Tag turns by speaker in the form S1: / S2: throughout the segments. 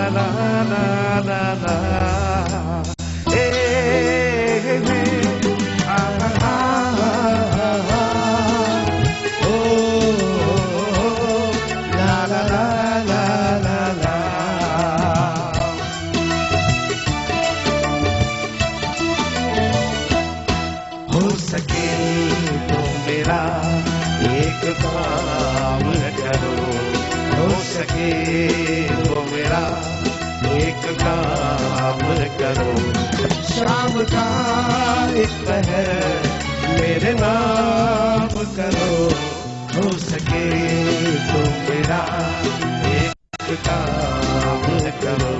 S1: la la la la. Hey, hey, hey. काम करो, हो सके तो मेरा एक काम करो। शाम का एक पहर मेरे नाम करो, हो सके तो मेरा एक काम करो,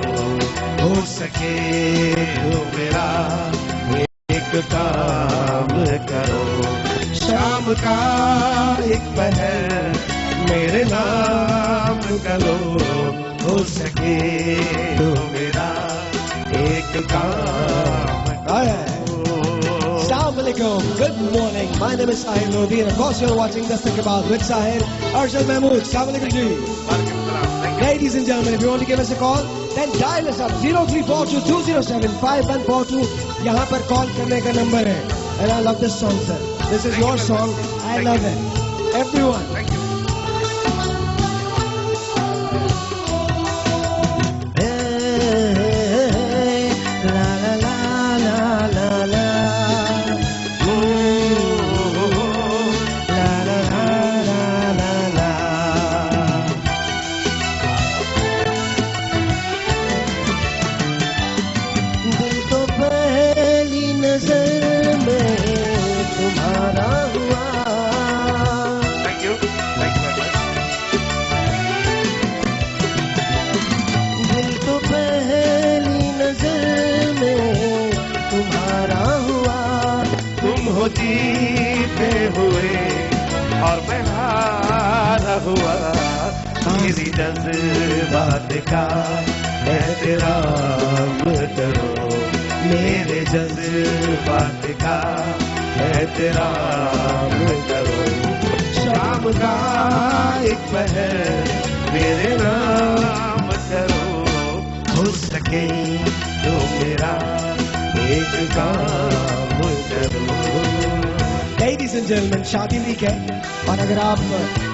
S1: हो सके तो मेरा एक काम करो। शाम का एक पहर मेरे नाम करो, हो सके तो मेरा एक काम करो।
S2: Assalamualaikum. Good morning. My name is Sahil Lodi and of course you're watching Dastak Ke Baad with Sahil Arshad Mahmood. Assalamualaikum ji. Ladies and gentlemen, if you want to give us a call, then dial us up 0342207542. यहाँ पर call करने का number है. And I love this song, sir. This is your song. I love it. Everyone.
S1: Thank you. जीते हुए और मैं हारा हुआ, मेरी जज्बात का एहतराम करो, मेरे जज्बात का एहतराम करो। शाम का एक पहर मेरे नाम करो, हो सके तो मेरा एक काम करो।
S2: Ladies and gentlemen, शादी वीक है और अगर आप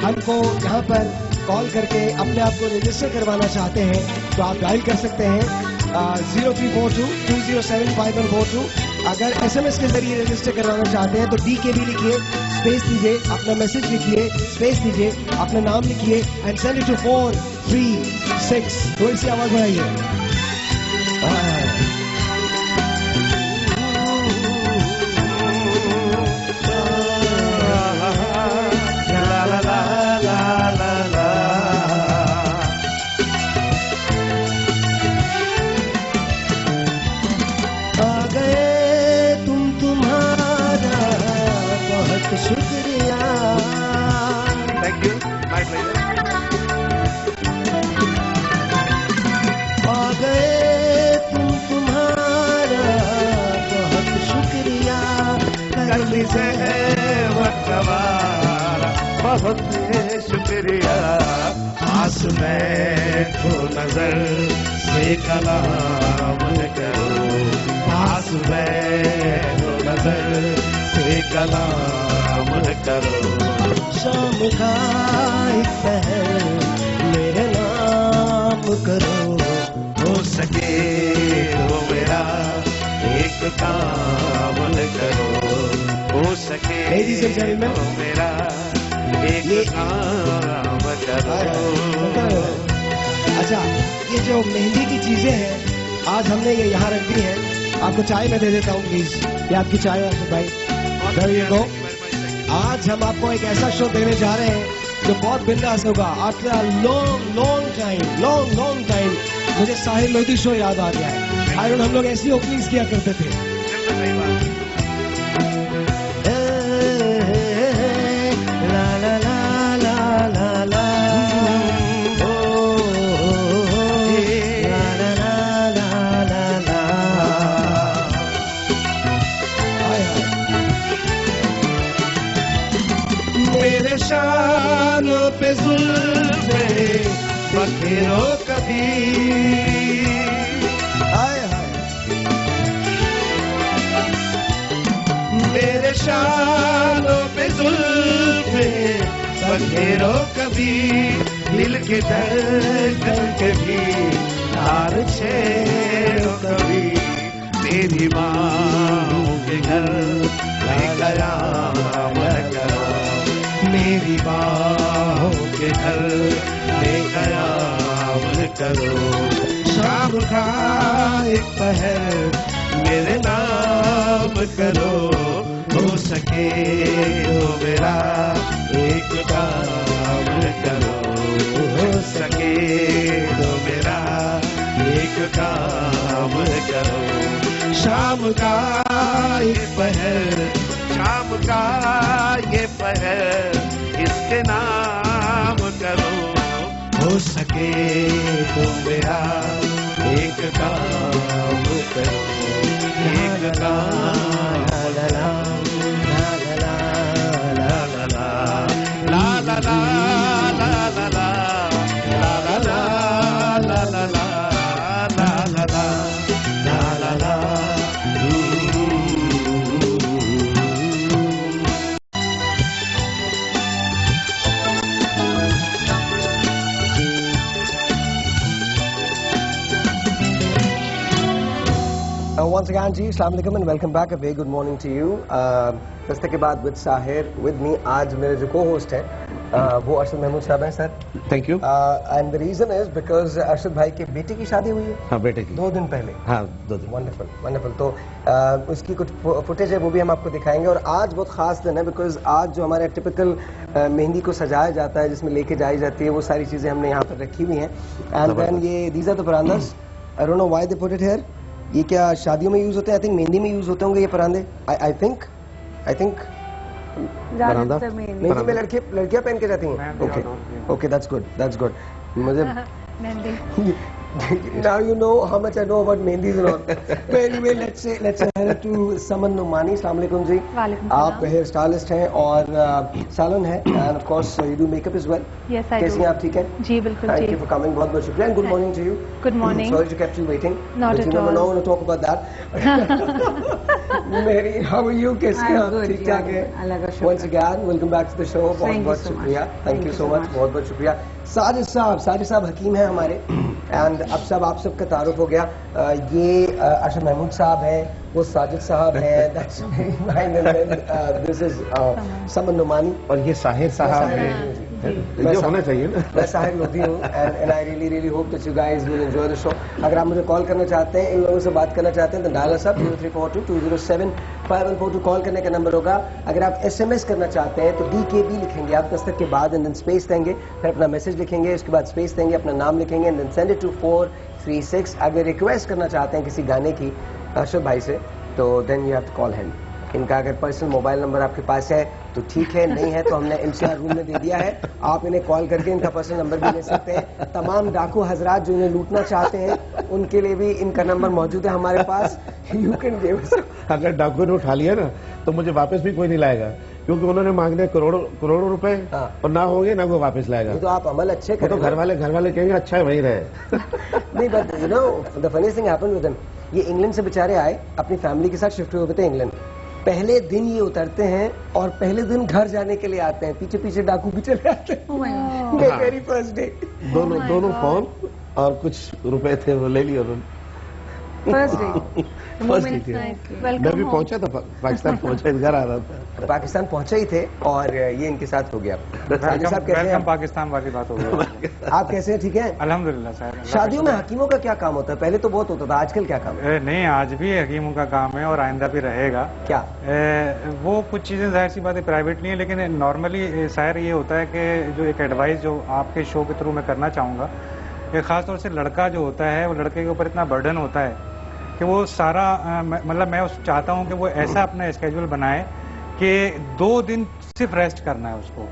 S2: हमको यहाँ पर कॉल करके अपने आप को रजिस्टर करवाना चाहते हैं तो आप डायल कर सकते हैं 0342207542। अगर SMS के जरिए रजिस्टर करवाना चाहते हैं तो DKB लिखिए, स्पेस दीजिए, अपना मैसेज लिखिए, स्पेस दीजिए, अपना नाम लिखिए एंड सेंड इट टू 436। थोड़ी सी आवाज बढ़ाइए। शुक्रिया।
S1: Thank you. My pleasure.
S2: आ गए तुम्हारा बहुत शुक्रिया।
S1: करनी से है वक्त हमारा बहुत शुक्रिया। आस में तो नजर से कलाम करो, आस में तो नजर से कलाम करो।
S2: शाम का एक पहर मेरे नाम करो,
S1: हो सके तो मेरा एक काम करो, हो सके तो मेरा एक काम करो।
S2: अच्छा, ये जो मेहंदी की चीजें हैं आज हमने ये यहाँ रख दी है, आपको चाय में दे देता हूँ प्लीज। ये आपकी चाय है अर्शद भाई। There you go. आज हम आपको एक ऐसा शो देने जा रहे हैं जो बहुत बिंदास होगा। आफ्टर लॉन्ग टाइम मुझे साहिल लोधी शो याद आ गया है। आयरन हम लोग ऐसी ओपनिंग्स किया करते थे।
S1: मेरे शान पे जुल्फ़े बखेरो कभी, निशानों पे जुल्फे बखेरो कभी दिल के धड़कन के भी तार छेड़ो कभी मेरी बाहों के घर में कयाम करो मेरी बाहों के घर में कयाम करो शाम का एक पहर मेरे नाम करो हो सके तो मेरा एक काम करो हो सके तो मेरा एक काम करो शाम का एक पहर शाम का ये पहर इसके नाम करो हो सके तो मेरा एक काम करो एक काम ला ला ला ला ला ला ला ला ला ला ला ला
S2: Once again, ji, Assalamu alaikum and welcome back. A very good morning to you. Dastak के बाद with Sahir, with me, आज मेरे जो co-host हैं, वो अरशद महमूद साहब हैं, sir.
S1: Thank you.
S2: And the reason is because Arshad भाई के बेटे की शादी हुई है.
S1: हाँ, बेटे की.
S2: 2 दिन पहले.
S1: हाँ, 2 दिन.
S2: Wonderful, wonderful. तो उसकी कुछ फुटेज है, वो भी हम आपको दिखाएंगे. और आज बहुत खास दिन है, because आज जो हमारे टिपिकल मेहंदी को सजाया जाता है, जिसमें लेके जाई जाती है, वो सारी चीजें हमने यहाँ पर रखी हुई हैं. And then ये these are the parandas. I don't know why they put it here. ये क्या शादियों में यूज होते हैं? आई थिंक मेहंदी में यूज होते होंगे ये परांदे. आई थिंक मेहंदी में लड़कियां पहन के जाती हैं. ओके दैट्स गुड मुझे now you know how much I know about मेहंदीज and all. But anyway, let's say hello to Saman Nomani. अस्सलाम वालेकुम जी. आप हेयर स्टाइलिस्ट हैं और सैलून है and of course you do makeup as well.
S3: Yes, I do.
S2: कैसी हैं आप? ठीक है
S3: जी बिल्कुल.
S2: Thank you for coming. बहुत बहुत शुक्रिया and good morning to you.
S3: Good morning.
S2: Sorry to kept you waiting.
S3: Not at all.
S2: No, no talk about that. Mary, how are you? कैसी हैं आप? ठीक ठाक है. Once again, welcome back to the show. बहुत बहुत शुक्रिया. Thank you so much. बहुत बहुत शुक्रिया. साजिद साहब हकीम हैं हमारे एंड अब सब आप सबका तारुफ हो गया. ये अरशद महमूद साहब हैं, वो साजिद साहब हैं, that's mine and this is Saman Numani
S1: और ये साहिर साहब हैं. जो होना चाहिए ना.
S2: मैं साहिर लोधी हूँ and I really hope that you guys will enjoy the show. अगर आप मुझे कॉल करना चाहते हैं, इन लोगों से बात करना चाहते हैं तो डायल अस अप 0342207514 कॉल करने का नंबर होगा. अगर आप SMS करना चाहते हैं तो DKB लिखेंगे आप दस्तक के बाद एंड देन स्पेस देंगे, फिर अपना मैसेज लिखेंगे, उसके बाद स्पेस देंगे, अपना नाम लिखेंगे and then send it to 436. अगर रिक्वेस्ट करना चाहते हैं किसी गाने की अरशद भाई से तो then you have to call him. इनका अगर पर्सनल मोबाइल नंबर आपके पास है तो ठीक है, नहीं है तो हमने MCR रूम में दे दिया है. आप इन्हें कॉल करके इनका पर्सनल नंबर भी ले सकते हैं. तमाम डाकू हजरात जो इन्हें लूटना चाहते हैं उनके लिए भी इनका नंबर मौजूद है हमारे पास. You can give us.
S1: अगर डाकू ने उठा लिया ना तो मुझे वापस भी कोई नहीं लाएगा, क्योंकि उन्होंने मांगने करोड़ों रुपए और ना होंगे ना वो वापस लाएगा.
S2: तो आप अमल अच्छे करें.
S1: तो घर वाले कहेंगे अच्छा है वहीं रहे.
S2: नहीं but you know the funniest thing happened with them, ये इंग्लैंड से बेचारे आए, अपनी फैमिली के साथ शिफ्ट हुए थे इंग्लैंड. पहले दिन ये उतरते हैं और पहले दिन घर जाने के लिए आते हैं, पीछे पीछे डाकू भी चले आते हैं. वेरी फर्स्ट डे
S1: दोनों फोन और कुछ रुपए थे वो ले लिए उन्होंने.
S3: फर्स्ट डे
S1: मैं भी पहुंचा था पाकिस्तान, पहुंचा घर आ रहा था.
S2: पाकिस्तान पहुंचे ही थे और ये इनके साथ हो गया. साहब कैसे हैं?
S4: पाकिस्तान वाली बात हो गई.
S2: आप कैसे हैं? ठीक है
S4: अल्हम्दुलिल्लाह सर.
S2: शादियों में हकीमों का क्या काम होता है? पहले तो बहुत होता था, आजकल क्या काम है?
S4: नहीं, आज भी हकीमों का काम है और आइंदा भी रहेगा.
S2: क्या
S4: वो कुछ चीजें जाहिर सी बात है प्राइवेट नहीं है, लेकिन नॉर्मली शायर ये होता है कि जो एक एडवाइस जो आपके शो के थ्रू मैं करना चाहूँगा कि खासतौर से लड़का जो होता है वो लड़के के ऊपर इतना बर्डन होता है कि वो सारा मतलब मैं चाहता हूँ कि वो ऐसा अपना स्केड्यूल बनाए कि 2 दिन सिर्फ रेस्ट करना है उसको.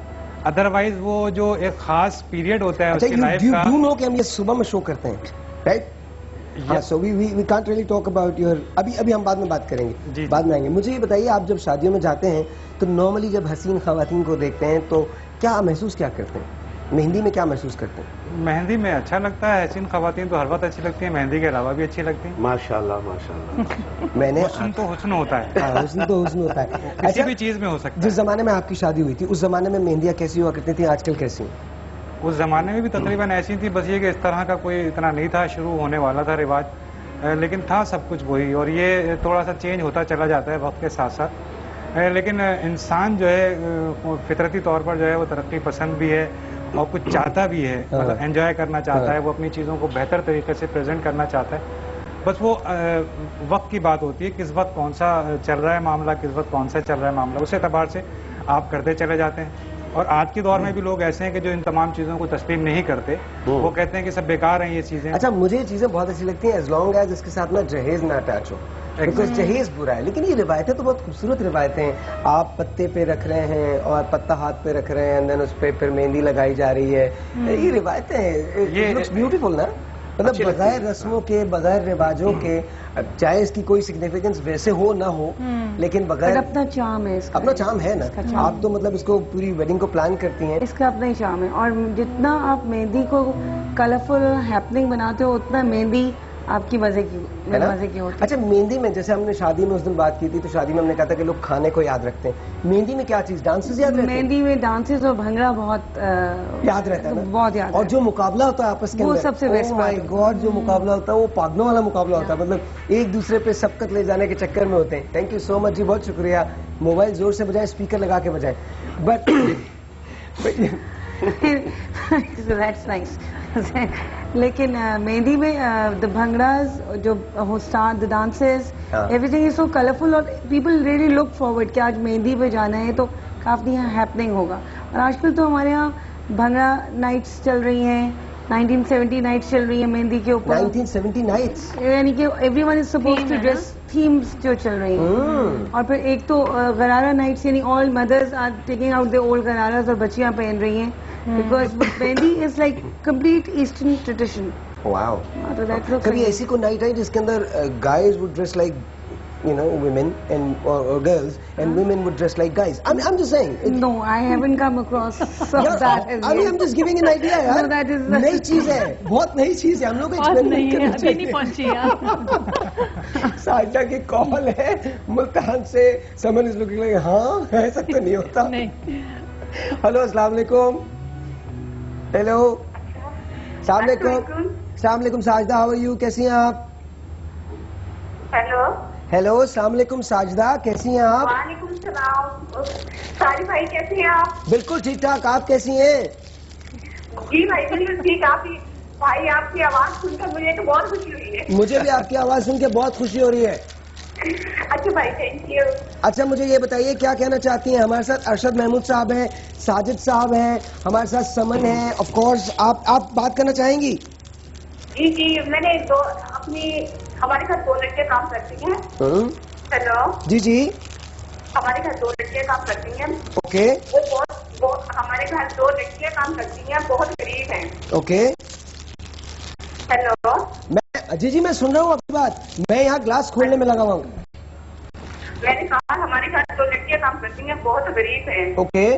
S4: अदरवाइज वो जो एक खास पीरियड होता है उसकी लाइफ का.
S2: यू नो कि हम ये सुबह में शो करते हैं, right? So we can't really talk about your. अभी हम बाद में बात करेंगे, बाद में आएंगे. मुझे ये बताइए, आप जब शादियों में जाते हैं तो नॉर्मली जब हसीन खवातीन को देखते हैं तो क्या महसूस क्या करते हैं? मेहंदी में क्या महसूस करते हैं?
S4: मेहंदी में अच्छा लगता है, हसीन खवातीन तो हर वक्त अच्छी लगती है, मेहंदी के अलावा भी अच्छी लगती है।
S1: माशाल्लाह माशाल्लाह।
S2: मैंने
S4: हुस्न तो हुस्न होता है,
S2: हाँ, हुस्न तो हुस्न होता है।
S4: किसी भी चीज में हो सकता
S2: जिस
S4: है।
S2: जमाने में आपकी शादी हुई थी उस जमाने में मेहंदियाँ कैसी हुआ करती थी, आजकल कैसी हैं?
S4: उस जमाने में भी तकरीबन ऐसी थी, बस ये कि इस तरह का कोई इतना नहीं था, शुरू होने वाला था रिवाज, लेकिन था सब कुछ वही, और ये थोड़ा सा चेंज होता चला जाता है वक्त के साथ साथ। लेकिन इंसान जो है फितरती तौर पर जो है वो तरक्की पसंद भी है और कुछ चाहता भी है, मतलब एंजॉय करना चाहता है, वो अपनी चीज़ों को बेहतर तरीके से प्रेजेंट करना चाहता है। बस वो वक्त की बात होती है, किस वक्त कौन सा चल रहा है मामला, किस वक्त कौन सा चल रहा है मामला, उस एतबार से आप करते चले जाते हैं। और आज के दौर में भी लोग ऐसे हैं कि जो इन तमाम चीज़ों को तस्लीम नहीं करते, वो कहते हैं कि सब बेकार हैं ये चीज़ें।
S2: अच्छा, मुझे ये चीजें बहुत अच्छी लगती हैं एज लॉन्ग एज इसके साथ में जहेज ना अटैच हो, बिकॉज जहेज बुरा है। लेकिन ये रिवायतें तो बहुत खूबसूरत रिवायतें हैं। आप पत्ते पे रख रहे हैं और पत्ता हाथ पे रख रहे हैं, एंड देन उस पे फिर मेहंदी लगाई जा रही है। ये रिवायतें हैं, ये लुक्स ब्यूटीफुल ना, मतलब बगैर रस्मों के, बगैर रिवाजों के, चाहे इसकी कोई सिग्निफिकेंस वैसे हो ना हो, लेकिन बगैर
S3: अपना चार्म है इसका,
S2: अपना चार्म है ना। आप तो मतलब इसको पूरी वेडिंग को प्लान करती हैं,
S3: इसका अपना ही चार्म है। और जितना आप मेहंदी को कलरफुल हैपनिंग बनाते हो उतना मेहंदी आपकी मजे की होती है।
S2: अच्छा, मेहंदी में जैसे हमने शादी में उस दिन बात की थी, तो शादी में हमने कहा था कि लोग खाने को याद रखते हैं, मेहंदी में क्या चीज, डांसेस याद रहते हैं?
S3: मेहंदी में डांसेस और भंगड़ा बहुत
S2: याद रहता है ना,
S3: बहुत याद।
S2: और जो मुकाबला होता है आपस के
S3: वो
S2: अंदर,
S3: सबसे बेस्ट
S2: माय गॉड, जो मुकाबला होता है वो पागलों वाला मुकाबला होता है, मतलब एक दूसरे पे सबकत ले जाने के चक्कर में होते हैं। थैंक यू सो मच जी, बहुत शुक्रिया। मोबाइल जोर से बजाए, स्पीकर लगा के बजाए। But
S3: that's nice. लेकिन मेहंदी में द भंगड़ास, जो the dances, everything is so colourful और पीपल रियली लुक फॉरवर्ड कि आज मेहंदी पे जाना है तो काफी हैपनिंग होगा। और आजकल तो हमारे यहाँ भंगड़ा नाइट्स चल रही हैं, 1970 नाइट्स चल रही है मेहंदी के ऊपर।
S2: 1970 नाइट्स,
S3: यानी कि everyone is supposed to dress, themes जो चल रही हैं। और फिर एक तो गरारा नाइट्स, यानी all mothers are taking out the old ghararas और बच्चियां पहन रही हैं, because mehndi is like complete eastern tradition.
S2: Wow.
S3: तो दैट लुक्स
S2: कभी ऐसी कोई नाइट आई जिसके अंदर guys would dress like, you know, women and or girls, and women would dress like guys. I'm just saying.
S3: No, I haven't come across that.
S2: I mean, I'm just giving an idea, यार.
S3: No, that is
S2: नई चीज है, बहुत नई चीज है, हम लोग एक्सपेरिमेंट करना चाहिए।
S5: नहीं पहुंची यार।
S2: साइडा की कॉल है मुल्तान से, समन इज लुकिंग लाइक, हाँ ऐसा तो नहीं होता। हेलो, अस्सलाम वालेकुम। हेलो, अस्सलाम वालेकुम। अस्सलाम वालेकुम साजिदा, हाउ आर यू, कैसी हैं आप?
S6: हेलो
S2: हेलो, अस्सलाम वालेकुम साजिदा, कैसी हैं आप?
S6: वालेकुम सलाम। सारी भाई कैसे हैं आप?
S2: बिल्कुल ठीक ठाक, आप कैसी हैं?
S6: जी भाई बिल्कुल ठीक। आप भाई, आपकी आवाज सुनकर मुझे तो बहुत खुशी हुई है।
S2: मुझे भी आपकी आवाज सुन के बहुत खुशी हो रही है।
S6: अच्छा भाई, थैंक यू।
S2: अच्छा, मुझे ये बताइए क्या कहना चाहती हैं? हमारे साथ अरशद महमूद साहब हैं, साजिद साहब हैं, हमारे साथ समन है, ऑफ कोर्स आप बात करना चाहेंगी?
S6: जी जी, मैंने हमारे घर 2 लड़के काम करती हैं। हेलो
S2: जी जी,
S6: हमारे घर 2 लड़कियां काम करती हैं।
S2: ओके।
S6: वो हमारे घर 2 लड़कियां काम करती हैं, बहुत गरीब हैं।
S2: ओके।
S6: हेलो,
S2: जी, मैं सुन रहा हूँ आपकी बात, मैं यहाँ ग्लास खोलने में लगा हुआ हूँ।
S6: मैंने कहा हमारे घर 2 लड़कियां काम करती हैं, बहुत गरीब हैं।
S2: ओके।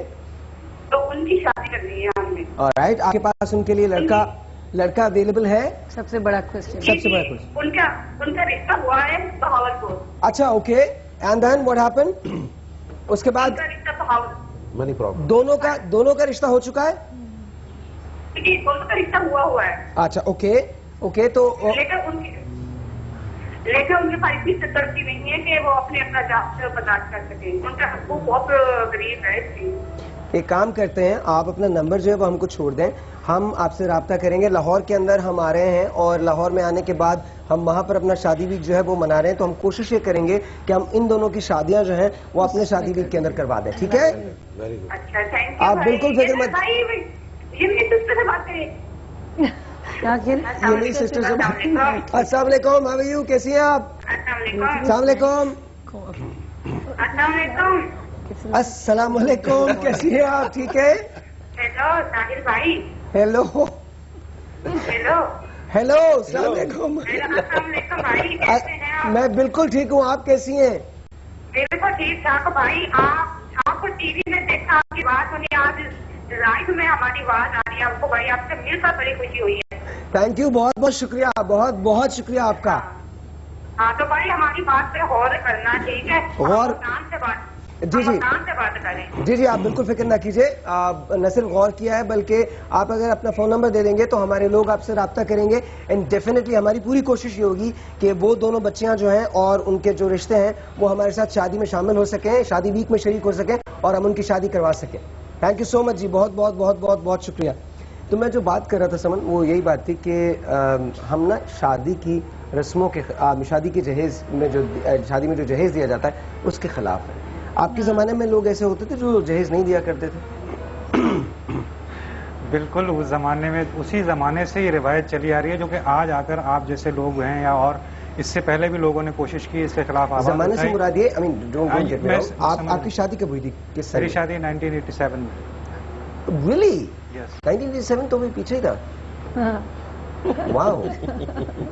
S6: तो उनकी शादी करनी है हमने।
S2: ऑलराइट, आपके पास उनके लिए लड़का अवेलेबल है?
S3: सबसे बड़ा क्वेश्चन।
S2: सबसे बड़ा क्वेश्चन।
S6: उनका रिश्ता हुआ है बहावलपुर।
S2: अच्छा, okay, and then what happen? उसके बाद
S6: उनका रिश्ता बहावलपुर।
S1: Money problem.
S2: दोनों का रिश्ता हो चुका है?
S6: जी, दोनों का रिश्ता हुआ है।
S2: अच्छा, ओके ओके। तो
S6: लेकिन उनके पास इतनी तकड़ती नहीं है कि वो अपना जात बर्दाश्त कर सके। उनका वो बहुत गरीब है।
S2: एक काम करते हैं, आप अपना नंबर जो है वो हमको छोड़ दें, हम आपसे राब्ता करेंगे। लाहौर के अंदर हम आ रहे हैं और लाहौर में आने के बाद हम वहाँ पर अपना शादी वीक जो है वो मना रहे हैं, तो हम कोशिश ये करेंगे कि हम इन दोनों की शादियां जो हैं वो अपने शादी वीक के अंदर करवा दें, ठीक है?
S1: Very good.
S6: अच्छा, थैंक यू।
S2: आप बिल्कुल फिक्र मत।
S6: ये मेरी सिस्टर से बात करें।
S2: ये मेरी सिस्टर से। अस्सलाम वालेकुम, हाउ आर यू, कैसी हैं आप? अस्सलाम वालेकुम। अस्सलाम वालेकुम, कैसी हैं आप, ठीक है?
S6: हेलो साहिल भाई।
S2: हेलो
S6: हेलो
S2: हेलो, अस्सलाम वालेकुम।
S6: अस्सलाम वालेकुम भाई, कैसे हैं आप?
S2: मैं बिल्कुल ठीक हूँ, आप कैसी हैं?
S6: मेरे को ठीक ठाक भाई। आपको टीवी में देखा, आपकी बात सुनी, आज लाइव में हमारी आवाज आ रही है आपको भाई, आपसे मिलकर बड़ी खुशी हुई है।
S2: थैंक यू, बहुत बहुत शुक्रिया, बहुत बहुत शुक्रिया आपका।
S6: हाँ तो भाई हमारी बात पे गौर करना, ठीक है?
S2: गौर-
S6: मकान से बात,
S2: जी जी
S6: मकान से बात करें।
S2: जी जी, आप बिल्कुल फिक्र ना कीजिए। आप न सिर्फ गौर किया है बल्कि आप अगर अपना फोन नंबर दे देंगे तो हमारे लोग आपसे रब्ता करेंगे। एंड डेफिनेटली हमारी पूरी कोशिश ये होगी कि वो दोनों बच्चियां जो हैं और उनके जो रिश्ते हैं वो हमारे साथ शादी में शामिल हो सकें, शादी वीक में शरीक हो सकें और हम उनकी शादी करवा सकें। थैंक यू सो मच जी, बहुत बहुत बहुत बहुत बहुत शुक्रिया। तो मैं जो बात कर रहा था समन, वो यही बात थी कि हम ना शादी की रस्मों के शादी के जहेज में जो शादी में जो जहेज दिया जाता है उसके खिलाफ है। आपके जमाने में लोग ऐसे होते थे जो जहेज नहीं दिया करते थे?
S4: बिल्कुल, उस जमाने में, उसी जमाने से ये रिवायत चली आ रही है, जो कि आज आकर आप जैसे लोग हैं या और इससे पहले भी लोगों ने कोशिश की इसके खिलाफ आवाज
S2: जमाने से
S4: उठाई।
S2: मुराद ये, I mean don't get me wrong,
S4: समझ-
S2: आपकी शादी कब हुई थी? किस साल?
S4: मेरी शादी 1987 में।
S2: रियली?
S4: यस।
S2: 1987 तो भी पीछे ही था। Wow,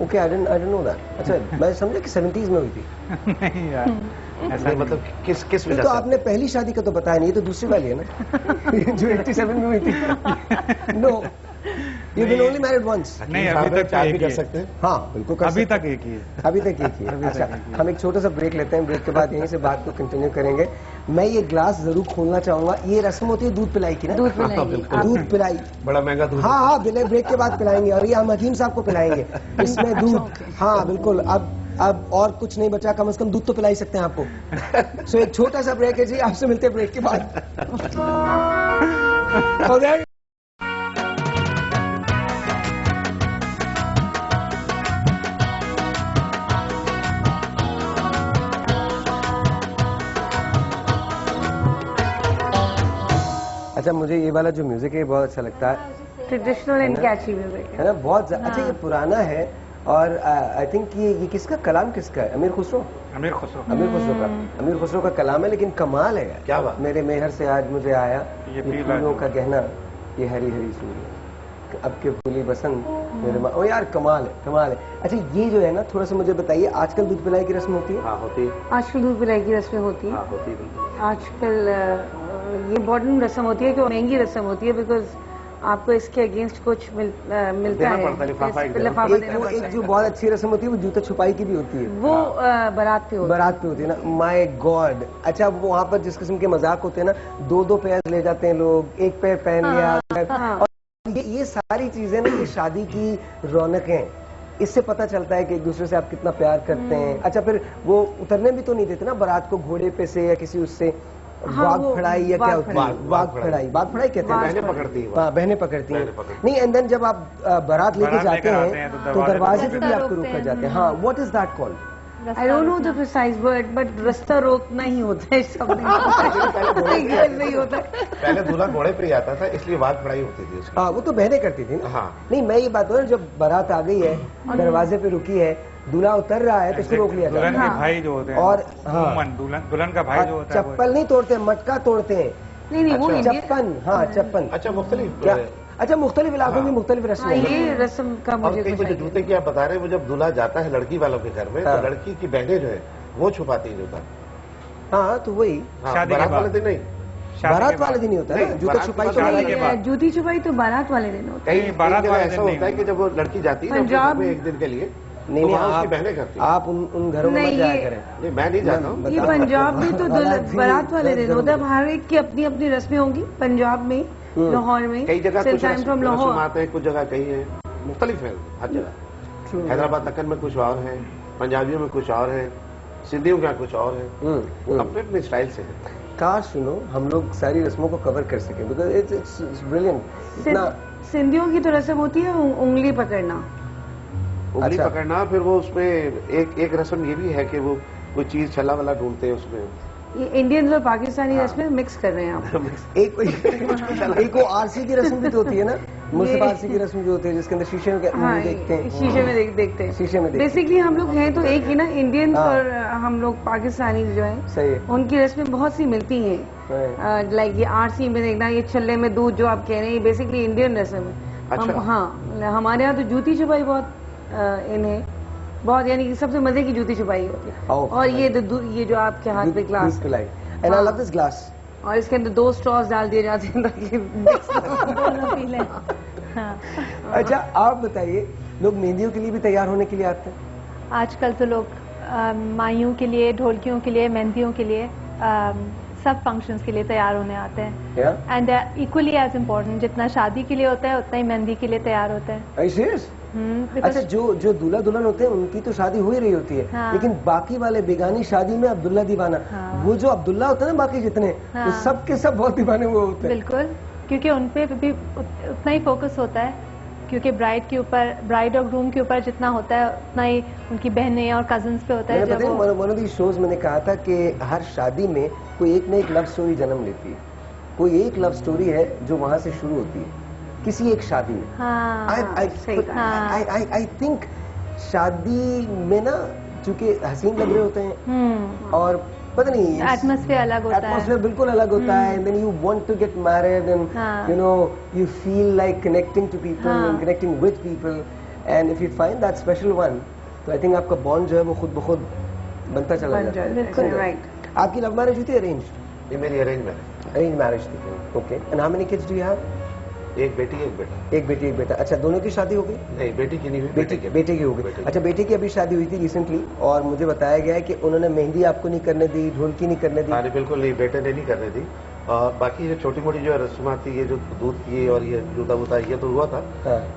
S2: okay, I didn't know that. अच्छा, मैं समझा कि 70s में हुई थी।
S4: नहीं यार, ऐसा
S1: नहीं, मतलब किस किस
S2: नहीं
S1: वजह
S2: तो
S1: से?
S2: आपने पहली शादी का तो बताया नहीं, ये तो दूसरी वाली है ना जो 87 में हुई थी। No, you been only married once.
S4: नहीं, अभी तक तो
S1: चार
S4: एक
S1: भी
S4: ही
S1: कर
S4: है।
S1: सकते हैं।
S2: हाँ बिल्कुल कर
S4: अभी
S2: सकते
S4: तक एक ही है।
S2: हैं। अभी तक एक ही है। अच्छा, हम एक छोटा सा ब्रेक लेते हैं, ब्रेक के बाद यहीं से बात को कंटिन्यू करेंगे। मैं ये ग्लास जरूर खोलना चाहूंगा। ये रस्म होती है दूध पिलाई की ना?
S3: दूध
S1: हाँ,
S3: पिलाएंगे
S1: बिल्कुल।
S3: आप।
S2: दूध पिलाई,
S1: बड़ा महंगा दूध।
S2: हाँ हाँ, बिना ब्रेक के बाद पिलाएंगे और ये हम हकीम साहब को पिलाएंगे इसमें दूध। हाँ बिल्कुल, अब और कुछ नहीं बचा, कम से कम दूध तो पिला ही सकते हैं आपको। सो एक छोटा सा ब्रेक है जी, आपसे मिलते हैं ब्रेक के बाद। So there- अच्छा, मुझे ये वाला जो म्यूजिक है बहुत अच्छा लगता है,
S3: ट्रेडिशनल एंड कैची म्यूजिक
S2: है ना? बहुत अच्छा, ये पुराना है और आई थिंक ये किसका कलाम, किसका है? अमीर खुसरो।
S4: अमीर खुसरो।
S2: अमीर खुसरो का, अमीर खुसरो का कलाम है, लेकिन कमाल है यार।
S1: क्या बात?
S2: मेरे मेहर से आज मुझे आया
S4: ये
S2: ये
S4: पीला
S2: फूलों
S4: जो-
S2: का गहना, ये हरी हरी सूर्य, अब के फूली बसंत मेरे माँ। ओ यार कमाल है, कमाल है। अच्छा, ये जो है ना, थोड़ा सा मुझे बताइए, आजकल दूध पिलाई की रस्म होती है?
S1: हाँ होती है,
S3: आजकल दूध पिलाई की रस्में होती है।
S1: हाँ होती है बिल्कुल।
S3: आजकल ये मॉडर्न रस्म होती है, जो महंगी रस्म होती है, बिकॉज आपको इसके अगेंस्ट कुछ मिलता
S1: देना
S3: है,
S1: पड़ता है, लिफाफा एक देना
S3: लिफाफा
S2: एक
S3: देना
S2: वो
S3: पड़ता
S2: एक
S3: है।
S2: जो बहुत अच्छी रस्म होती है वो जूता छुपाई की भी होती है,
S3: वो बारात पे होती है।
S2: बारात पे होती है ना। My God. अच्छा, वो वहाँ पर जिस किस्म के मजाक होते हैं ना, दो पैर ले जाते हैं लोग, एक पैर पहन लिया।
S3: हाँ।
S2: और ये सारी चीजें ना, ये शादी की रौनकें, इससे पता चलता है कि एक दूसरे से आप कितना प्यार करते हैं। अच्छा, फिर वो उतरने भी तो नहीं देते ना बारात को घोड़े पे से या किसी उससे,
S3: हाँ,
S2: बाग
S3: वो
S2: फड़ाई या क्या
S3: बाग
S2: होती है?
S1: फड़ाई।
S2: बाग फड़ाई, बाग फड़ाई कहते हैं।
S1: बहनें पकड़ती हैं।
S2: हाँ, बहनें पकड़ती हैं।
S1: बहनें पकड़ती हैं।
S2: नहीं, एंड देन जब आप बारात लेके
S4: बारात
S2: जाते
S4: लेकर आते
S2: हैं
S4: हैं
S2: तो
S4: तो
S2: दरवाजे पे भी
S5: रास्ता
S2: आपको
S5: रोकते
S2: रोका
S5: हैं।
S2: जाता है। हाँ, what is that called?
S3: I don't know the precise word, but रास्ता रोकना ही होता है शब्द नहीं होता है।
S1: पहले दूल्हा घोड़े पर ही आता था, इसलिए बात पढ़ाई होती थी उसकी।
S2: हाँ, वो तो बहनें करती थी ना।
S1: हाँ।
S2: नहीं, मैं ये बात बोल रहा हूँ, जब बारात आ गई है, दरवाजे पे रुकी है, दूल्हा उतर रहा है तो उसको रोक लिया जाता
S4: दुल्हन
S2: है।
S4: के भाई जो होते हैं,
S2: और हाँ।
S4: अमूमन दुल्हन का भाई जो होता है वो-
S2: चप्पल नहीं तोड़ते, मटका तोड़ते हैं।
S3: नहीं नहीं, वो इंडियन।
S2: चप्पन, हाँ चप्पन।
S1: अच्छा, मुख्तलिफ
S2: क्या? अच्छा, मुख्तलिफ इलाकों
S1: हाँ।
S2: में मुख्तलिफ
S3: हाँ,
S2: रस्में हैं।
S3: ये रस्म का
S1: और
S3: मुझे
S1: कई
S3: कुछ
S1: जो
S3: idea
S1: जूते की आप बता रहे हैं, वो जब दूल्हा जाता है लड़की वालों के घर में,
S2: हाँ।
S1: तो लड़की की बहनें जो है वो छुपाती है जूता।
S2: हाँ, तो वही
S1: हाँ,
S4: शादी के
S1: बारात वाले
S4: बाद।
S1: दिन नहीं।
S4: शादी
S2: बारात
S4: के
S2: वाले
S4: बाद।
S2: दिन ही होता है ना,
S1: नहीं,
S2: जूता
S1: बारात
S2: छुपाई
S1: के
S2: तो
S1: बाद
S2: बारात
S4: शादी
S2: के
S4: के
S2: बाद।
S4: बाद।
S3: जूती छुपाई तो बारात वाले दिन होती
S1: कई
S4: नहीं, बारात
S1: जगह
S4: वाले
S1: ऐसा
S4: दिन नहीं
S1: होता है कि जब वो लड़की जाती है ना अपने
S3: पंजाब-
S1: घर में एक दिन के लिए,
S2: नहीं
S1: तो
S2: नहीं,
S1: वहाँ उसकी बहनें करती हैं।
S2: आप उन घरों में मत
S3: नहीं,
S2: जाया
S3: ये-
S2: करें।
S1: नहीं, मैं नहीं जाता हूँ।
S3: है। ये
S2: बताओ।
S3: पंजाब में तो बारात वाले दिन होता है।
S2: जरूर।
S3: हर एक की अपनी अपनी रस्में होंगी पंजाब में, लाहौर में।
S1: कई जगह
S3: Since
S1: कुछ
S3: I'm from
S1: रस्म
S3: लाहौर।
S1: आते हैं, कुछ जगह कई है, मुख्तलिफ है हर जगह। हैदराबाद दक्कन में कुछ और है, पंजाबियों में कुछ और है, सिंधियों का कुछ और है, अपने अपने स्टाइल से है।
S2: काश सुनो हम लोग सारी रस्मों को कवर कर सकें, बिकॉज इट्स ब्रिलियंट। इतना
S3: सिंधियों की तो रस्म होती है उंगली पकड़ना।
S1: उंगली
S2: अच्छा।
S1: पकड़ना, फिर वो उसमें एक रस्म ये भी है कि वो कोई चीज छल्ला वाला ढूंढते हैं उसमें।
S3: ये इंडियन और पाकिस्तानी रस्में मिक्स कर रहे हैं आप।
S2: एक वो आरसी की रस्म भी तो होती है ना, मुर्शिद आरसी की रस्म जो होती है, जिसके अंदर शीशे में
S3: हाँ,
S2: देखते हैं।
S3: शीशे में देखते हैं।
S2: शीशे में देखते हैं।
S3: बेसिकली हम लोग हैं तो एक ही ना, इंडियन
S2: हाँ।
S3: और हम लोग पाकिस्तानी जो है,
S2: सही है।
S3: उनकी रस्में बहुत सी मिलती हैं।
S2: Right.
S3: लाइक ये आरसी में देखना, ये छल्ले में दूध जो आप कह रहे हैं, ये बेसिकली इंडियन रस्म है।
S1: अच्छा।
S3: हाँ, हमारे यहाँ तो जूती छुपाई बहुत इन है, बहुत, यानी कि सबसे मजे की जूती छुपाई होती है।
S2: Oh,
S3: और ये जो आपके हाथ पे glass
S2: and I love this glass.
S3: और इसके अंदर 2 स्ट्रॉस डाल दिए जाते हैं ताकि
S5: दोनों पी लें। हाँ।
S2: अच्छा आप बताइए, लोग मेहंदियों के लिए भी तैयार होने के लिए आते हैं?
S5: आजकल तो लोग माइयों के लिए, ढोलकियों के लिए, मेहंदियों के लिए, सब फंक्शंस के लिए तैयार होने आते हैं। एंड इक्वली एज इम्पोर्टेंट, जितना शादी के लिए होता है उतना ही मेहंदी के लिए तैयार होता है।
S2: अच्छा, जो दूल्हा दुल्हन होते हैं उनकी तो शादी हो ही रही होती है,
S5: हाँ।
S2: लेकिन बाकी वाले बेगानी शादी में अब्दुल्ला दीवाना,
S5: हाँ।
S2: वो जो अब्दुल्ला होता है ना, बाकी जितने
S5: हाँ।
S2: वो सब के सब बहुत दीवाने वो होते हैं।
S5: बिल्कुल, क्योंकि उन पे भी उतना ही फोकस होता है, क्योंकि ब्राइड के ऊपर, ब्राइड और ग्रूम के ऊपर जितना होता है उतना ही उनकी बहनें और कजिन्स पे होता है।
S2: मैंने पता है वन ऑफ दी शोज मैंने कहा था कि हर शादी में कोई एक न एक लव स्टोरी जन्म लेती है। कोई एक लव स्टोरी है जो वहां से शुरू होती है किसी एक शादी में। आई थिंक शादी में ना, चूंकि हसीन लग रहे होते हैं और पता नहीं
S5: एटमॉस्फेयर अलग होता है,
S2: एटमॉस्फेयर बिल्कुल अलग होता है, and then you want to get married and you know you feel like connecting to people and connecting with people, and if you find that special one, तो I think आपका bond जो है वो खुद ब खुद बनता चला जाता है।
S3: बिल्कुल राइट।
S2: आपकी लव मैरिज हुई थी अरेंज?
S1: ये मेरी अरेंज
S2: मैरिज थी। Okay, and how many kids do you have?
S1: एक बेटी एक बेटा।
S2: एक बेटी एक बेटा। अच्छा, दोनों की शादी हो गई?
S1: नहीं, बेटी की नहीं हुई,
S2: बेटे की हो गई। अच्छा, बेटे की अभी शादी हुई थी रिसेंटली, और मुझे बताया गया है कि उन्होंने मेहंदी आपको नहीं करने दी, ढोलकी नहीं करने दी?
S1: हाँ, बिल्कुल नहीं, बेटे ने नहीं करने दी। और बाकी ये छोटी मोटी जो रस्म थी, ये जो दूध की और ये जूता बूता, ये तो हुआ था।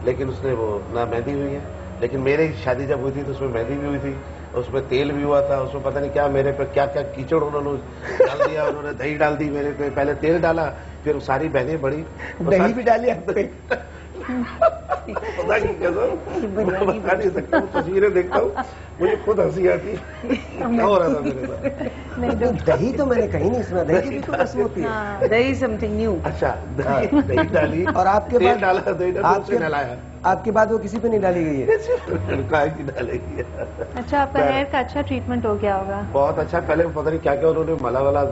S1: लेकिन उसने वो ना मेहंदी हुई है। लेकिन मेरी शादी जब हुई थी तो उसमें मेहंदी भी हुई थी, उसमें तेल भी हुआ था, उसमें पता नहीं क्या मेरे पे क्या क्या कीचड़ उन्होंने डाल दिया। उन्होंने दही डाल दी मेरे पे, पहले तेल डाला, फिर सारी बहनें बड़ी,
S2: दही भी डाली आप पे?
S1: पता नहीं कैसा, बता नहीं सकता। तस्वीरें देखता हूँ मुझे खुद हंसी आती है, क्या हो रहा था मेरे साथ।
S2: नहीं, दही तो मैंने कहीं नहीं सुना, दही की भी तो रस्म होती है।
S3: दही समथिंग न्यू।
S1: अच्छा, दही डाली
S2: और आपके
S1: तेल
S2: बाद
S1: डाला, दही डाला, उससे नहलाया।
S2: आपके बाद वो किसी पे नहीं डाली गई है?
S1: काय की डालेगी।
S5: अच्छा, आपका हेयर का अच्छा ट्रीटमेंट हो गया होगा?
S1: बहुत अच्छा। पहले पता नहीं क्या क्या उन्होंने मला वाला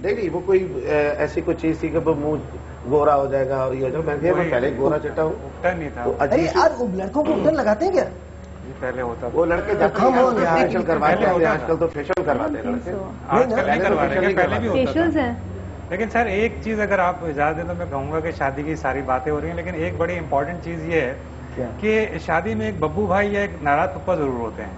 S1: नहीं, वो कोई ऐसी कोई चीज थी कि वो मुंह गोरा हो जाएगा और ये जो मैं पहले गोरा चट्टा हूँ।
S4: नहीं था।
S2: अरे आज लड़कों को उपटन लगाते हैं क्या?
S4: पहले होता
S1: वो लड़के फेशियल करवाते हैं, आजकल तो फेशियल करवाते हैं लड़के।
S4: आजकल नहीं करवा रहे, पहले भी होता
S5: फेशियल्स
S4: था।
S5: हैं।
S4: लेकिन सर एक चीज अगर आप इजाजत दें तो मैं कहूंगा कि शादी की सारी बातें हो रही हैं, लेकिन एक बड़ी इंपॉर्टेंट चीज ये है कि शादी में एक बब्बू भाई या एक नाराज पप्पा जरूर होते हैं।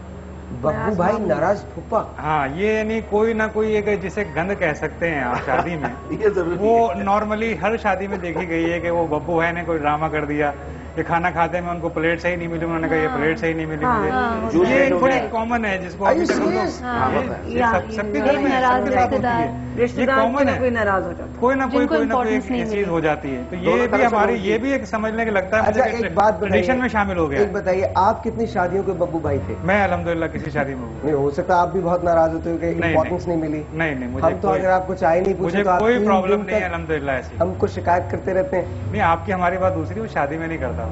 S2: बब्बू भाई नाराज फूफा?
S4: हाँ, ये यानी कोई ना कोई एक जिसे गंद कह सकते हैं आप शादी में।
S1: ये जरूरी
S4: वो नॉर्मली हर शादी में देखी गई है कि वो बब्बू भाई ने कोई ड्रामा कर दिया, ये खाना खाते में उनको प्लेट सही नहीं मिली, उन्होंने कहा ये प्लेट सही नहीं मिली मुझे। ये थोड़ी कॉमन है जिसको अभी तक सबके घर में ये कॉमन है,
S3: कोई नाराज हो जाता है,
S4: कोई ना कोई एक चीज हो जाती है। तो ये भी हमारी, ये भी एक समझने के लगता है
S2: अच्छा, एक बात
S4: ट्रेडिशन में शामिल हो गया।
S2: एक बताइए, आप कितनी शादियों के बब्बू भाई थे?
S4: मैं अल्हम्दुलिल्लाह किसी शादी में
S2: नहीं हो सकता आप भी बहुत नाराज होते हो कि इम्पोर्टेंस नहीं मिली।
S4: नहीं, मुझे
S2: हम तो अगर आपको चाय नहीं पूछे तो
S4: कोई प्रॉब्लम नहीं है अल्हम्दुलिल्लाह। ऐसी
S2: हमको शिकायत करते रहते हैं।
S4: नहीं, आपकी हमारी बात दूसरी, वो शादी में नहीं करता हूँ।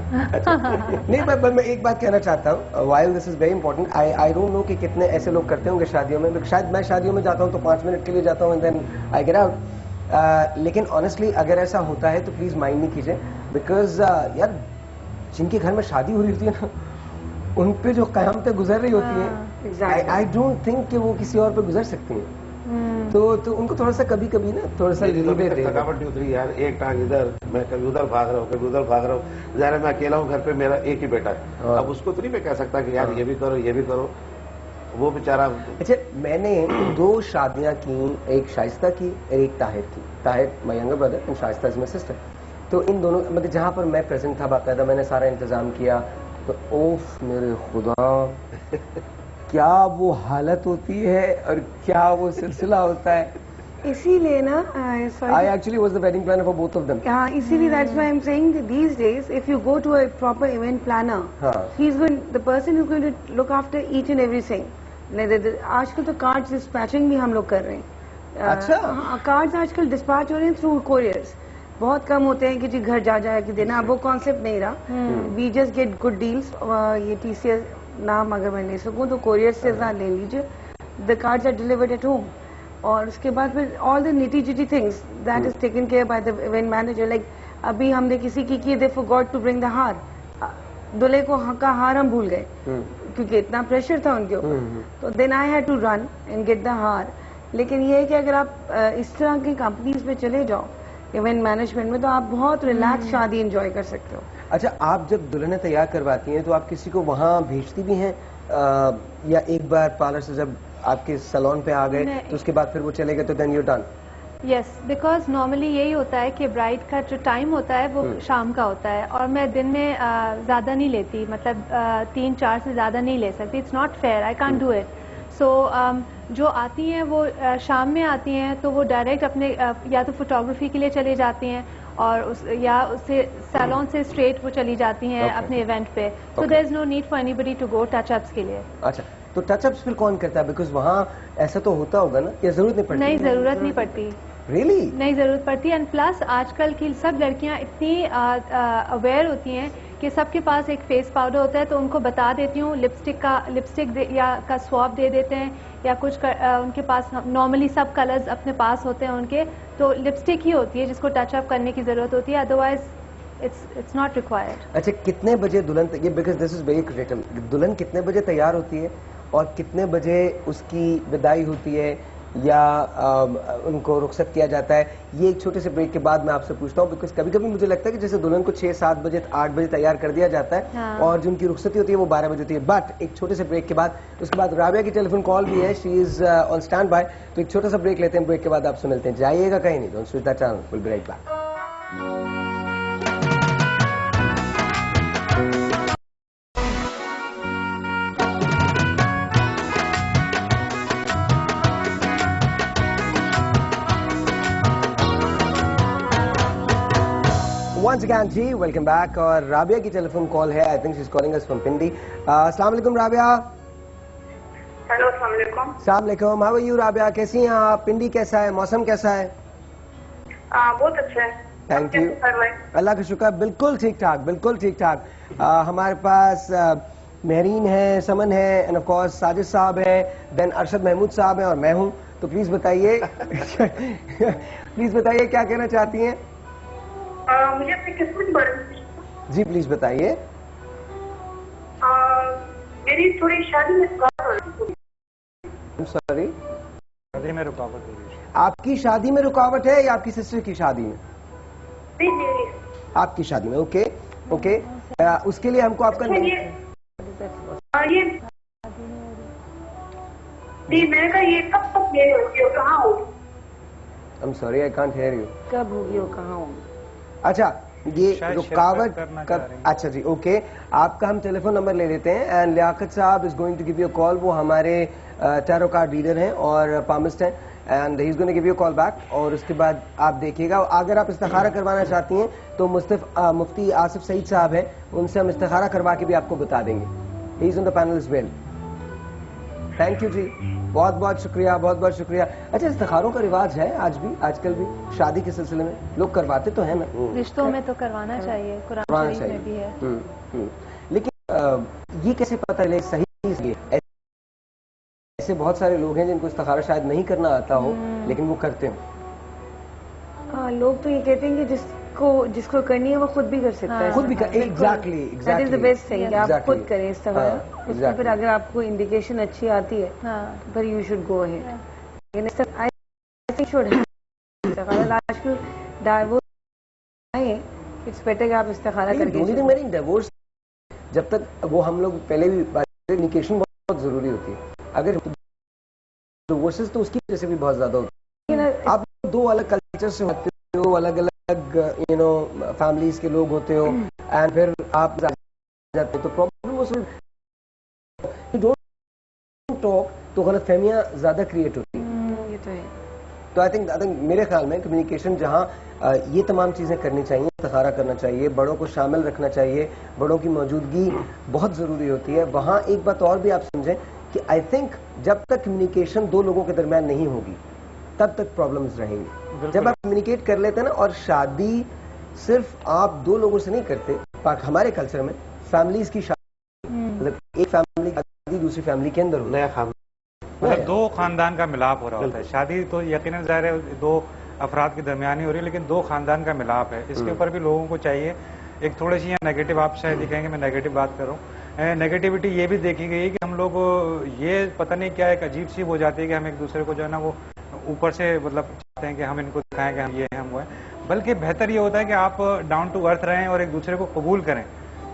S2: नहीं, मैं एक बात कहना चाहता हूँ, while this is very important, I don't no कि कितने ऐसे लोग करते होंगे शादियों में। शायद मैं शादियों में जाता हूँ तो 5 मिनट के लिए जाता हूँ and then I get out. लेकिन ऑनेस्टली अगर ऐसा होता है तो प्लीज माइंड नहीं कीजिए, बिकॉज यार जिनके घर में शादी हो रही होती है ना, उन पे जो कयामतें गुजर रही होती हैं, आई डोंट थिंक कि वो किसी और पे गुजर सकती हैं। तो उनको थोड़ा सा कभी कभी ना थोड़ा सा
S1: थकावट नहीं उतरी यार। एक टांग इधर, मैं कभी उधर भाग रहा हूँ, कभी उधर भाग रहा हूँ। ज़ाहिर है मैं अकेला हूँ घर पे, मेरा एक ही बेटा है। अब उसको तो नहीं मैं कह सकता कि यार ये भी करो ये भी करो, वो बेचारा।
S2: अच्छा, मैंने 2 शादियां की, एक शाइस्ता की और एक ताहिर की। Tahir my younger brother and Shaista is my sister. तो इन दोनों मतलब जहाँ पर मैं प्रेजेंट था बाकायदा मैंने सारा इंतजाम किया, तो ओफ मेरे खुदा क्या वो हालत होती है और क्या वो सिलसिला होता है।
S3: इसीलिए ना
S2: I actually was the wedding planner for both of them.
S3: हाँ, इसीलिए that's why I'm saying that these days if you go to a proper event planner, he's going, the person who's going to look after each and everything. आजकल तो cards dispatching भी हम लोग कर रहे हैं।
S2: अच्छा,
S3: कार्ड्स आजकल डिस्पैच हो रहे हैं थ्रू कोरियर्स। बहुत कम होते हैं कि जी घर जा के देना, अब वो कॉन्सेप्ट नहीं रहा। We just get good deals. ये TCS नाम अगर मैं ले सकूं तो कोरियर से ले लीजिए। The cards are delivered at home, और उसके बाद फिर ऑल द निटी जिटी things that is taken care by the event manager. Like अभी हमने किसी की they forgot to bring the haar, दूल्हे को का हार हम भूल गए क्योंकि इतना प्रेशर था उनके ऊपर। तो then I had to run and get the haar लेकिन ये है कि अगर आप इस तरह की कंपनीज में चले जाओ इवेंट मैनेजमेंट में, तो आप बहुत रिलैक्स शादी एंजॉय कर सकते हो।
S2: अच्छा, आप जब दुल्हने तैयार करवाती हैं तो आप किसी को वहाँ भेजती भी हैं या एक बार पार्लर से जब आपके सैलून पे आ गए तो उसके बाद फिर वो चले गए तो then you done?
S5: Yes, because normally यही होता है कि ब्राइड का जो टाइम होता है वो शाम का होता है, और मैं दिन में ज़्यादा नहीं लेती, मतलब 3-4 से ज़्यादा नहीं ले सकती। It's not fair, I can't do it. So जो आती हैं वो शाम में आती हैं, तो वो डायरेक्ट अपने या तो फोटोग्राफी के लिए चली जाती हैं और या उससे सैलून से स्ट्रेट वो चली जाती हैं अपने इवेंट पे। So there is no need for anybody to go touchups के लिए।
S2: अच्छा, तो टचअप्स फिर कौन करता है? बिकॉज वहाँ ऐसा तो होता होगा ना, या जरूरत नहीं पड़ती?
S5: नहीं, जरूरत नहीं पड़ती।
S2: Really?
S5: नहीं जरूरत पड़ती। एंड प्लस आजकल की सब लड़कियां इतनी अवेयर होती हैं कि सबके पास एक फेस पाउडर होता है, तो उनको बता देती हूँ लिपस्टिक का स्वैप दे देते हैं, या कुछ उनके पास नॉर्मली सब कलर्स अपने पास होते हैं उनके, तो लिपस्टिक ही होती है जिसको टचअप करने की जरूरत होती है, अदरवाइज इट्स नॉट रिक्वायर्ड।
S2: अच्छा, कितने बजे दुल्हन, ये because this is very critical, दुल्हन कितने बजे तैयार होती है और कितने बजे उसकी विदाई होती है या उनको रुखसत किया जाता है? ये एक छोटे से ब्रेक के बाद मैं आपसे पूछता हूँ, बिकॉज कभी कभी मुझे लगता है कि जैसे दुल्हन को 6-7 बजे 8 बजे तैयार कर दिया जाता है,
S5: हाँ।
S2: और जो उनकी रुखसती होती है वो 12 बजे होती है। बट एक छोटे से ब्रेक के बाद, उसके बाद राबिया की टेलीफोन कॉल भी है, she is on stand by, तो एक छोटा सा ब्रेक लेते हैं, ब्रेक के बाद आपसे मिलते हैं। जाइएगा कहीं नहीं, don't switch that channel, will be right back. Once again जी, वेलकम बैक। और राबिया की टेलीफोन कॉल है, I think she is calling us from Pindi. अस्सलाम वालेकुम राबिया।
S6: हेलो, अस्सलाम वालेकुम।
S2: अस्सलाम वालेकुम, हाउ आर यू राबिया? कैसी हैं आप? पिंडी कैसा है, मौसम कैसा है?
S6: बहुत अच्छा है,
S2: थैंक यू, अल्लाह का शुक्र, बिल्कुल ठीक ठाक, बिल्कुल ठीक ठाक। हमारे पास महरीन है, समन है, एंड ऑफ कोर्स साजिद साहब है, देन अरशद महमूद साहब है, और मैं हूँ। तो प्लीज बताइए प्लीज बताइए क्या कहना चाहती हैं?
S6: मुझे अपनी किस्मत बढ़।
S2: जी प्लीज बताइए।
S6: मेरी थोड़ी शादी में रुकावट हो रही है।
S2: सॉरी,
S4: शादी में रुकावट हो रही है?
S2: आपकी शादी में रुकावट है या आपकी सिस्टर की शादी में?
S6: नहीं,
S2: आपकी शादी में, ओके ओके। उसके लिए हमको आपका
S6: ये मैंने कहा ये कब तक ये होगी और कहाँ होगी?
S2: I am sorry, I can't hear you.
S3: कब होगी और कहाँ होगी?
S2: अच्छा, ये
S4: शायद
S2: रुकावट
S4: कब?
S2: अच्छा जी, ओके। आपका हम टेलीफोन नंबर ले लेते हैं, and Liaquat sahab is going to give you a call. वो हमारे टैरो कार्ड रीडर हैं और पामिस्ट हैं, and he is going to give you a call back. और उसके बाद आप देखिएगा, अगर आप इस्तिखारा करवाना चाहती हैं तो मुफ्ती आसिफ सईद साहब हैं, उनसे हम इस्तिखारा करवा के भी आपको बता देंगे। He is on the panel as well. Thank you जी, बहुत बहुत शुक्रिया, बहुत बहुत शुक्रिया। अच्छा, इस्तिखारों का रिवाज है आज भी, आजकल भी शादी के सिलसिले में लोग करवाते तो है ना?
S5: रिश्तों में तो करवाना चाहिए, कुरान शरीफ में भी है।
S2: लेकिन ये कैसे पता चले सही? ऐसे बहुत सारे लोग हैं जिनको इस्तिखारा शायद नहीं करना आता हो, लेकिन वो करते हो।
S3: हाँ, लोग तो ये कहते हैं कि जिसको करनी है वो खुद भी कर सकता है।
S2: खुद भी कर, exactly
S3: that is the best thing, आप खुद करें इस्तिखारा। उसमें
S2: exactly.
S3: फिर अगर आपको इंडिकेशन अच्छी आती है तो फिर you should go ahead. I think should आजकल डाइवोर्स आए, इट्स बेटर कि आप इस्तिखारा करके।
S2: मेरी डिवोर्स जब तक वो हम लोग पहले भी कम्युनिकेशन बहुत जरूरी होती है। अगर डिवोर्सेस तो उसकी वजह से भी बहुत ज्यादा होती है। आप दो अलग कल्चर से होते हो, अलग अलग यू नो फैमिलीज के लोग होते हो, एंड फिर आप जाते हो तो प्रॉब्लम डोंट टॉक, तो गलतफहमियां ज्यादा क्रिएट होती हैं।
S3: ये तो है।
S2: तो आई थिंक मेरे ख्याल में कम्युनिकेशन जहां ये तमाम चीजें करनी चाहिए, इस्तिखारा करना चाहिए, बड़ों को शामिल रखना चाहिए, बड़ों की मौजूदगी बहुत जरूरी होती है। वहां एक बात और भी आप समझें कि आई थिंक जब तक कम्युनिकेशन दो लोगों के दरमियान नहीं होगी तब तक प्रॉब्लम्स रहेंगी। जब आप कम्युनिकेट कर लेते हैं ना, और शादी सिर्फ आप दो लोगों से नहीं करते, हमारे कल्चर में फैमिलीज की शादी, मतलब एक फैमिली की शादी दूसरी फैमिली के अंदर
S1: नया खाम,
S4: मतलब दो खानदान का मिलाप हो रहा होता है। शादी तो यकीनन ज़ाहिर है दो अफराद के दरमियान ही हो रही है, लेकिन दो खानदान का मिलाप है। इसके ऊपर भी लोगों को चाहिए एक थोड़ी सी यहाँ नेगेटिव, आप शायद ही कहेंगे मैं नेगेटिव बात कर रहा हूँ, नेगेटिविटी ये भी देखी गई है कि हम लोग ये पता नहीं क्या एक अजीब सी हो जाती है कि हम एक दूसरे को जो है ना वो ऊपर से मतलब चाहते हैं कि हम इनको दिखाएं कि हम ये हैं हम वो हैं, बल्कि बेहतर ये होता है कि आप डाउन टू अर्थ रहें और एक दूसरे को कबूल करें,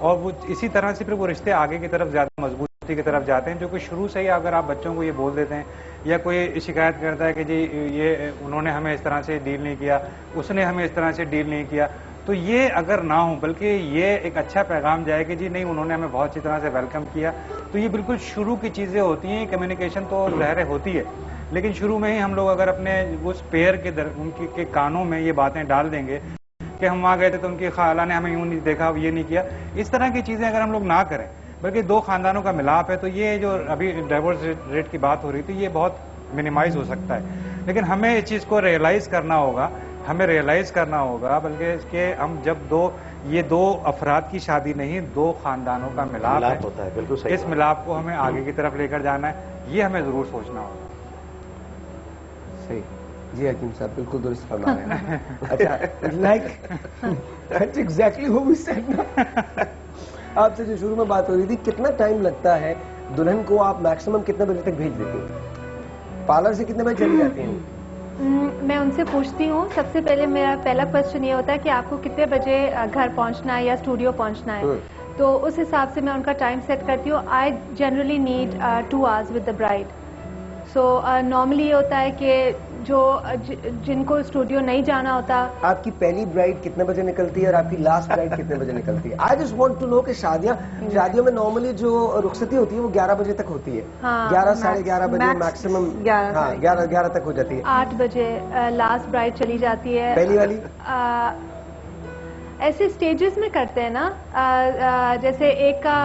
S4: और वो इसी तरह से फिर वो रिश्ते आगे की तरफ ज़्यादा मजबूती की तरफ जाते हैं। जो कि शुरू से ही अगर आप बच्चों को ये बोल देते हैं या कोई शिकायत करता है कि जी ये उन्होंने हमें इस तरह से डील नहीं किया, उसने हमें इस तरह से डील नहीं किया, तो ये अगर ना हो, बल्कि ये एक अच्छा पैगाम जाए कि जी नहीं उन्होंने हमें बहुत अच्छी तरह से वेलकम किया, तो ये बिल्कुल शुरू की चीज़ें होती हैं। कम्युनिकेशन तो ज़ाहिर होती है, लेकिन शुरू में ही हम लोग अगर अपने उस पेयर के कानों में ये बातें डाल देंगे कि हम वहाँ गए थे तो उनकी खाला ने हमें यूँ नहीं देखा, ये नहीं किया, इस तरह की चीज़ें अगर हम लोग ना करें, बल्कि दो खानदानों का मिलाप है, तो ये जो अभी डाइवोर्स रेट की बात हो रही थी ये बहुत मिनिमाइज हो सकता है। लेकिन हमें इस चीज़ को रियलाइज़ करना होगा, बल्कि कि हम जब ये दो अफराद की शादी नहीं, दो खानदानों का मिलाप
S1: होता है, बिल्कुल सही।
S4: इस मिलाप को हमें आगे की तरफ लेकर जाना है, ये हमें जरूर सोचना होगा।
S2: सही जी हकीम साहब, बिल्कुल दुरुस्त फरमा रहे हैं। अच्छा, like that's exactly what we said ना। आपसे जो शुरू में बात हो रही थी, कितना टाइम लगता है दुल्हन को, आप मैक्सिमम कितने बजे तक भेज देती हैं? पार्लर से कितने बजे चली जाती हैं?
S5: मैं उनसे पूछती हूँ। सबसे पहले मेरा पहला क्वेश्चन ये होता है कि आपको कितने बजे घर पहुँचना है या स्टूडियो पहुँचना है, तो उस हिसाब से मैं उनका टाइम सेट करती हूँ। I generally need 2 hours with the bride. So normally ये होता है कि जिनको स्टूडियो नहीं जाना होता।
S2: आपकी पहली ब्राइड कितने बजे निकलती है और आपकी लास्ट ब्राइड कितने बजे निकलती है? I just want to know कि शादियों में नॉर्मली जो रुखसती होती है वो 11 बजे तक होती है। हाँ, 11 साढ़े 11 बजे मैक्सिमम। हाँ, 11 तक हो जाती है।
S5: 8 बजे लास्ट ब्राइड चली जाती है।
S2: पहली वाली
S5: ऐसे स्टेजेस में करते हैं ना, जैसे एक का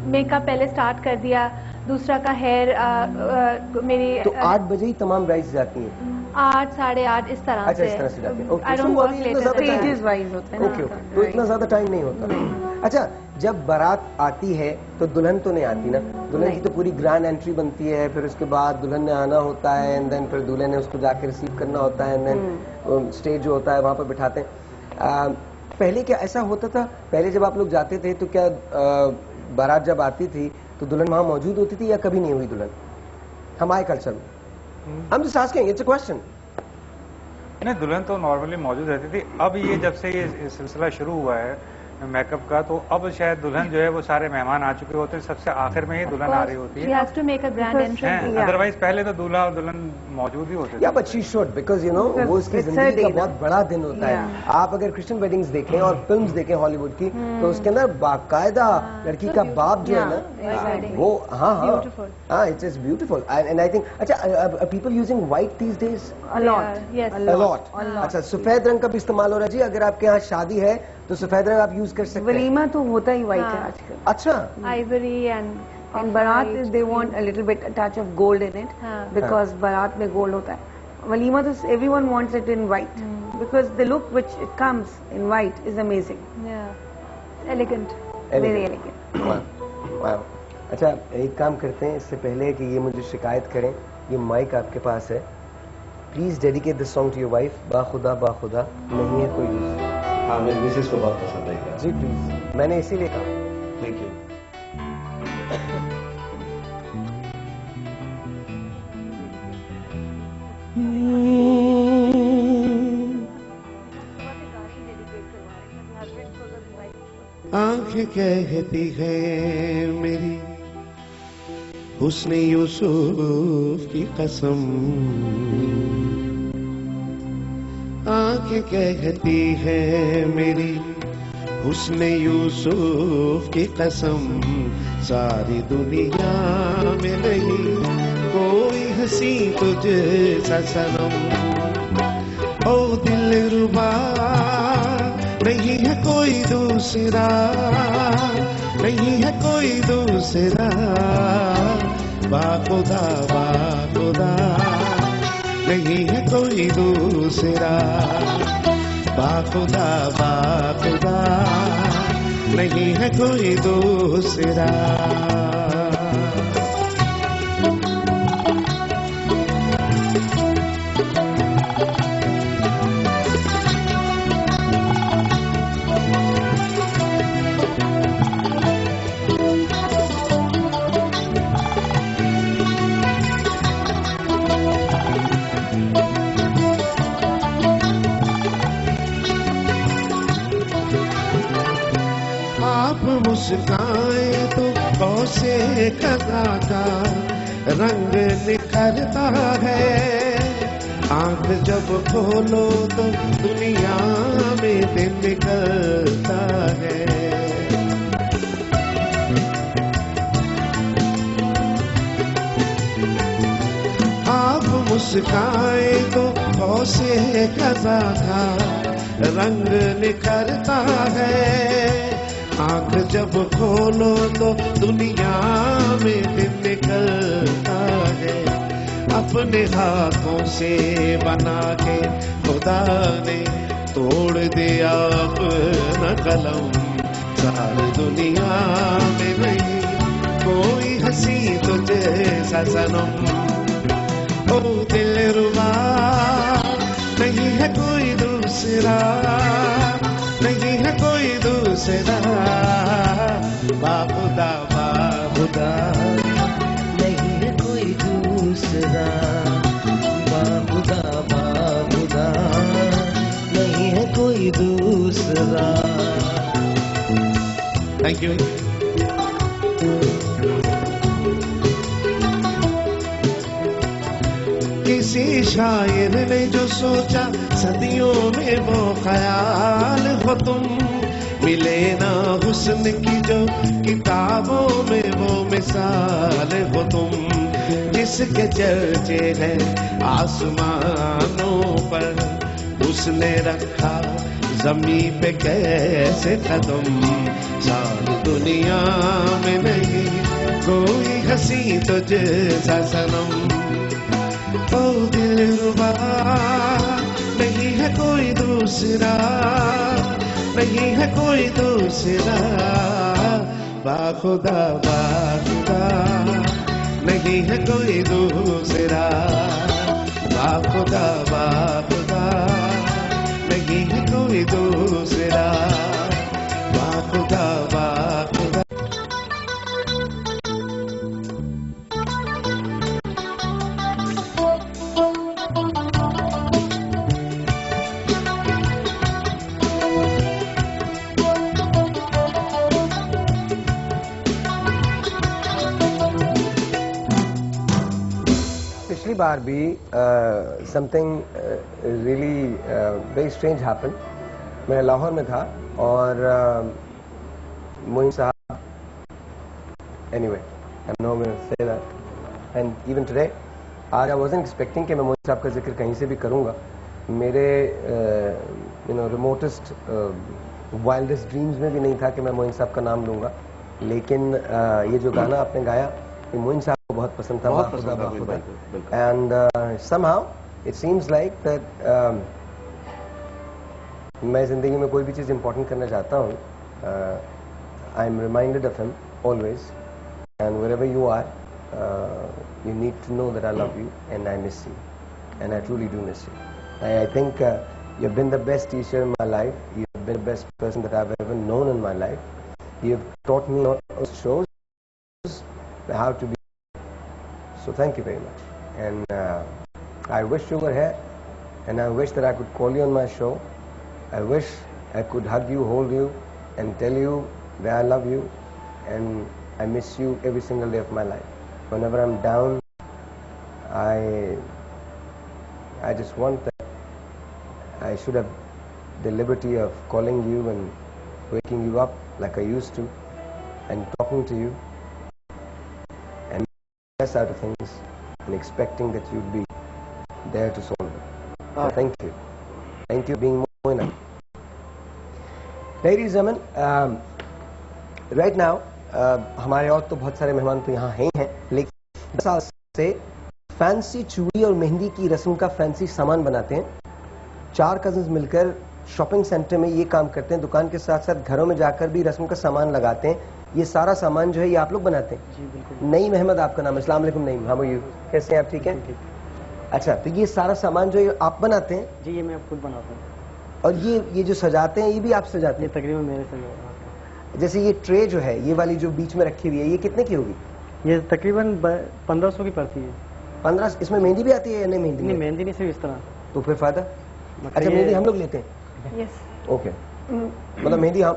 S5: मेकअप पहले स्टार्ट कर दिया, दूसरा का हेयर मेरी।
S2: तो 8 बजे ही तमाम ब्राइड्स जाती हैं?
S5: 8 साढ़े 8 इस तरह से।
S2: अच्छा, इस तरह से जाती हैं।
S5: I don't work later,
S3: stages wise होते हैं।
S2: ओके, तो इतना ज्यादा टाइम नहीं होता। अच्छा, जब बारात आती है तो दुल्हन तो नहीं आती ना, दुल्हन की तो पूरी ग्रैंड एंट्री बनती है, फिर उसके बाद दुल्हन ने आना होता है, एंड देन फिर दूल्हे ने उसको जाके रिसीव करना होता है, एंड देन स्टेज जो होता है वहां पर बिठाते हैं। पहले क्या ऐसा होता था? पहले जब आप लोग जाते थे तो क्या बारात जब आती थी तो दुल्हन वहां मौजूद होती थी या कभी नहीं हुई दुल्हन हमारे कल्चर में? I'm just asking, it's a question.
S4: नहीं, दुल्हन तो नॉर्मली मौजूद रहती थी। अब ये जब से ये सिलसिला शुरू हुआ है मेकअप का, तो अब शायद दुल्हन जो है वो सारे मेहमान आ चुके होते हैं, सबसे आखिर में ही दुल्हन आ रही होती है। अदरवाइज पहले तो दूल्हा और दुल्हन मौजूद ही होते थे।
S2: या but she should, because you know वो उसकी जिंदगी का बहुत बड़ा दिन होता है। आप अगर क्रिश्चियन वेडिंग्स देखें और फिल्म्स देखें हॉलीवुड की, तो उसके अंदर बाकायदा लड़की का बाप जो है ना वो, हाँ, it's beautiful and I think. अच्छा, people using white these days?
S3: A lot.
S2: अच्छा, सफेद रंग का भी इस्तेमाल हो रहा है जी? अगर आपके यहाँ शादी है तो सफेद रंग आप यूज कर सकते हैं।
S3: वलीमा तो होता ही व्हाइट है आजकल।
S2: अच्छा,
S5: ivory and
S3: baraat they want a little bit touch of gold in it, because बारात में गोल्ड होता है। वलीमा तो everyone wants it in white, because the look which it comes in white is amazing,
S5: elegant,
S3: very elegant.
S2: Wow. अच्छा, एक काम करते हैं, इससे पहले कि ये मुझे शिकायत करें, ये माइक आपके पास है, please dedicate this song to your wife. बाखुदा बाखुदा नहीं है कोई दूसरा।
S1: हाँ, मेरी मिसेस को बहुत पसंद है
S2: जी, प्लीज। मैंने इसीलिए कहा।
S1: Thank you. आंखें कहती है मेरी हुस्न यूसुफ की कसम, आंखें कहती है मेरी हुस्न यूसुफ की कसम, सारी दुनिया में नहीं कोई हंसी तुझसा सनम। ओ दिलरुबा नहीं है कोई दूसरा, नहीं है कोई दूसरा, बाखुदा बाखुदा नहीं है कोई दूसरा, बाखुदा बाखुदा नहीं है कोई दूसरा।
S2: मुस्काए तो कौसे कदा का रंग निखरता है, आंख जब खोलो तो दुनिया में दिन निकलता है। आप मुस्काए तो कौसे कदा का रंग निखरता है, आंख जब खोलो तो दुनिया में दिन निकलता है। अपने हाथों से बना के खुदा ने तोड़ दिया अपना कलम, सारी दुनिया में नहीं कोई हंसी तुझे सा सनम। ओ दिलरुबा नहीं है कोई दूसरा, नहीं है कोई दूसरा, बाबुदा बाबुदा नहीं है कोई दूसरा, बाबुदा बाबुदा नहीं है कोई दूसरा। Thank you. किसी शायर ने जो सोचा सदियों में वो ख्याल हो तुम, मिले ना हुस्न की जो किताबों में वो मिसाल हो तुम, जिसके चर्चे हैं आसमानों पर उसने रखा जमी पे कैसे कदम। सारी दुनिया में नहीं कोई हंसी तुझे सा सनम। ओ दिलरुबा नहीं है कोई दूसरा, नहीं है कोई दूसरा, बाखुदा बाखुदा नहीं है कोई दूसरा, बाखुदा बाखुदा नहीं है कोई दूसरा, बाखुदा बाखुदा। पिछली बार भी something really very strange happen. मैं लाहौर में था और Moin sahab, anyway I am not going to say that, and even today आज आई वाजंट एक्सपेक्टिंग कि मैं मोइन साहब का जिक्र कहीं से भी करूंगा। मेरे रिमोटेस्ट वाइल्डेस्ट ड्रीम्स में भी नहीं था कि मैं मोइन साहब का नाम लूंगा, लेकिन ये जो गाना आपने गाया ये मोइन साहब को बहुत पसंद था, बाखुदा बाखुदा, and somehow it seems like that मैं जिंदगी में कोई भी चीज इंपॉर्टेंट करना चाहता हूँ, I am reminded of him always, and wherever you are, you need to know that I love you and I miss you, and I truly do miss you. I think you've been the best teacher in my life. You've been the best person that I've ever known in my life. You've taught me not only shows how to be. So thank you very much. And I wish you were here, and I wish that I could call you on my show. I wish I could hug you, hold you, and tell you that I love you, and I miss you every single day of my life. Whenever I'm down, I just want that I should have the liberty of calling you and waking you up like I used to, and talking to you, and stress out of things, and expecting that you'd be there to solve it. Thank you. Thank you for being Moina. Ladies and gentlemen, right now, हमारे और तो बहुत सारे मेहमान तो यहाँ हैं, लेकिन 10 साल से फैंसी चूड़ी और मेहंदी की रस्म का फैंसी सामान बनाते हैं। 4 कजिन्स मिलकर शॉपिंग सेंटर में ये काम करते हैं, दुकान के साथ साथ घरों में जाकर भी रस्म का सामान लगाते हैं। ये सारा सामान जो है ये आप लोग बनाते हैं? जी बिल्कुल। नईम अहमद आपका नाम है। अस्सलाम वालेकुम नईम, हाउ आर यू? कैसे हैं आप? ठीक हैं? अच्छा, तो ये सारा सामान जो आप बनाते हैं?
S7: जी, ये मैं खुद बनाता हूँ।
S2: और ये जो सजाते हैं ये भी आप सजाते हैं?
S7: तकरीबन मेरे से।
S2: जैसे ये ट्रे जो है, ये वाली जो बीच में रखी हुई है, ये कितने की होगी?
S7: ये तकरीबन 1500 की पड़ती है।
S2: 15? इसमें मेहंदी भी आती है या नहीं? मेहंदी
S7: नहीं, मेहंदी नहीं, सिर्फ इस तरह।
S2: तो फिर फायदा? अच्छा, मेहंदी हम लोग लेते हैं?
S5: यस।
S2: ओके। मतलब मेहंदी हम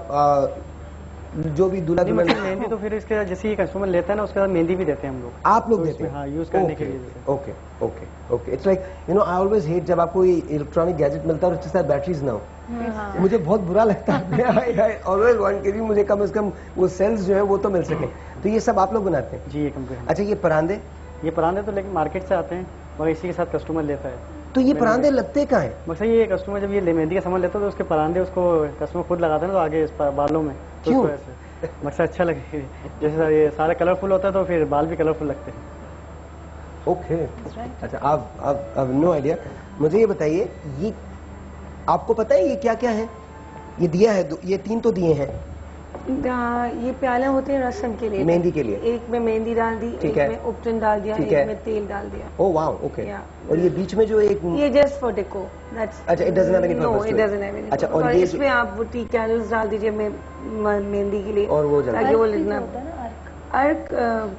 S2: जो भी दूल्हा दुल्हन
S7: मेहंदी तो फिर इसके जैसे ही कस्टमर लेता है ना उसके बाद मेहंदी भी देते हैं हम लोग।
S2: आप लोग
S7: तो
S2: देते हैं?
S7: हाँ, यूज करने के लिए।
S2: Okay okay okay. It's like you know I always hate जब आपको इलेक्ट्रॉनिक गैजेट मिलता है और उसके साथ बैटरीज ना हो, मुझे बहुत बुरा लगता है। आई ऑलवेज वांट कि मुझे कम से कम वो सेल्स जो है वो तो मिल सके। तो ये सब आप लोग बनाते हैं?
S7: जी, ये कंपनी।
S2: अच्छा, ये परांदे?
S7: ये परांदे तो लेकिन मार्केट से आते हैं और इसी के साथ कस्टमर लेता है।
S2: तो ये परांदे लगते कहाँ हैं?
S7: मकसद ये कस्टमर जब ये मेहंदी का सामान लेता है तो उसके परांदे उसको कस्टमर खुद लगाता है ना, तो आगे इस बालों में तो
S2: क्यों?
S7: उसको ऐसे मकसद अच्छा लगे। जैसे ये सारे कलरफुल होता है तो फिर बाल भी कलरफुल लगते हैं।
S2: ओके। अच्छा, आप नो आइडिया। मुझे ये बताइए, ये आपको पता है ये क्या क्या है? ये दिया है, ये 3 तो दिए हैं।
S3: ये प्याले होते हैं रस्म के लिए,
S2: मेहंदी के लिए।
S3: एक में मेहंदी डाल दी,
S2: ठीक
S3: एक
S2: है।
S3: में उपटन डाल दिया,
S2: ठीक
S3: एक
S2: है।
S3: में तेल डाल दिया।
S2: Oh wow, okay.
S3: Yeah.
S2: और ये बीच में जो एक
S3: ये जस्ट फॉर डेको, दैट्स
S2: अच्छा, it doesn't have any purpose
S3: no,
S2: to
S3: it
S2: it.
S3: Doesn't have any.
S2: अच्छा, और
S3: और
S2: ये
S3: इसमें आप वो टी कैंडल्स डाल दीजिए मेहंदी के लिए,
S2: और वो जला
S3: ताकि वो लिखना अर्क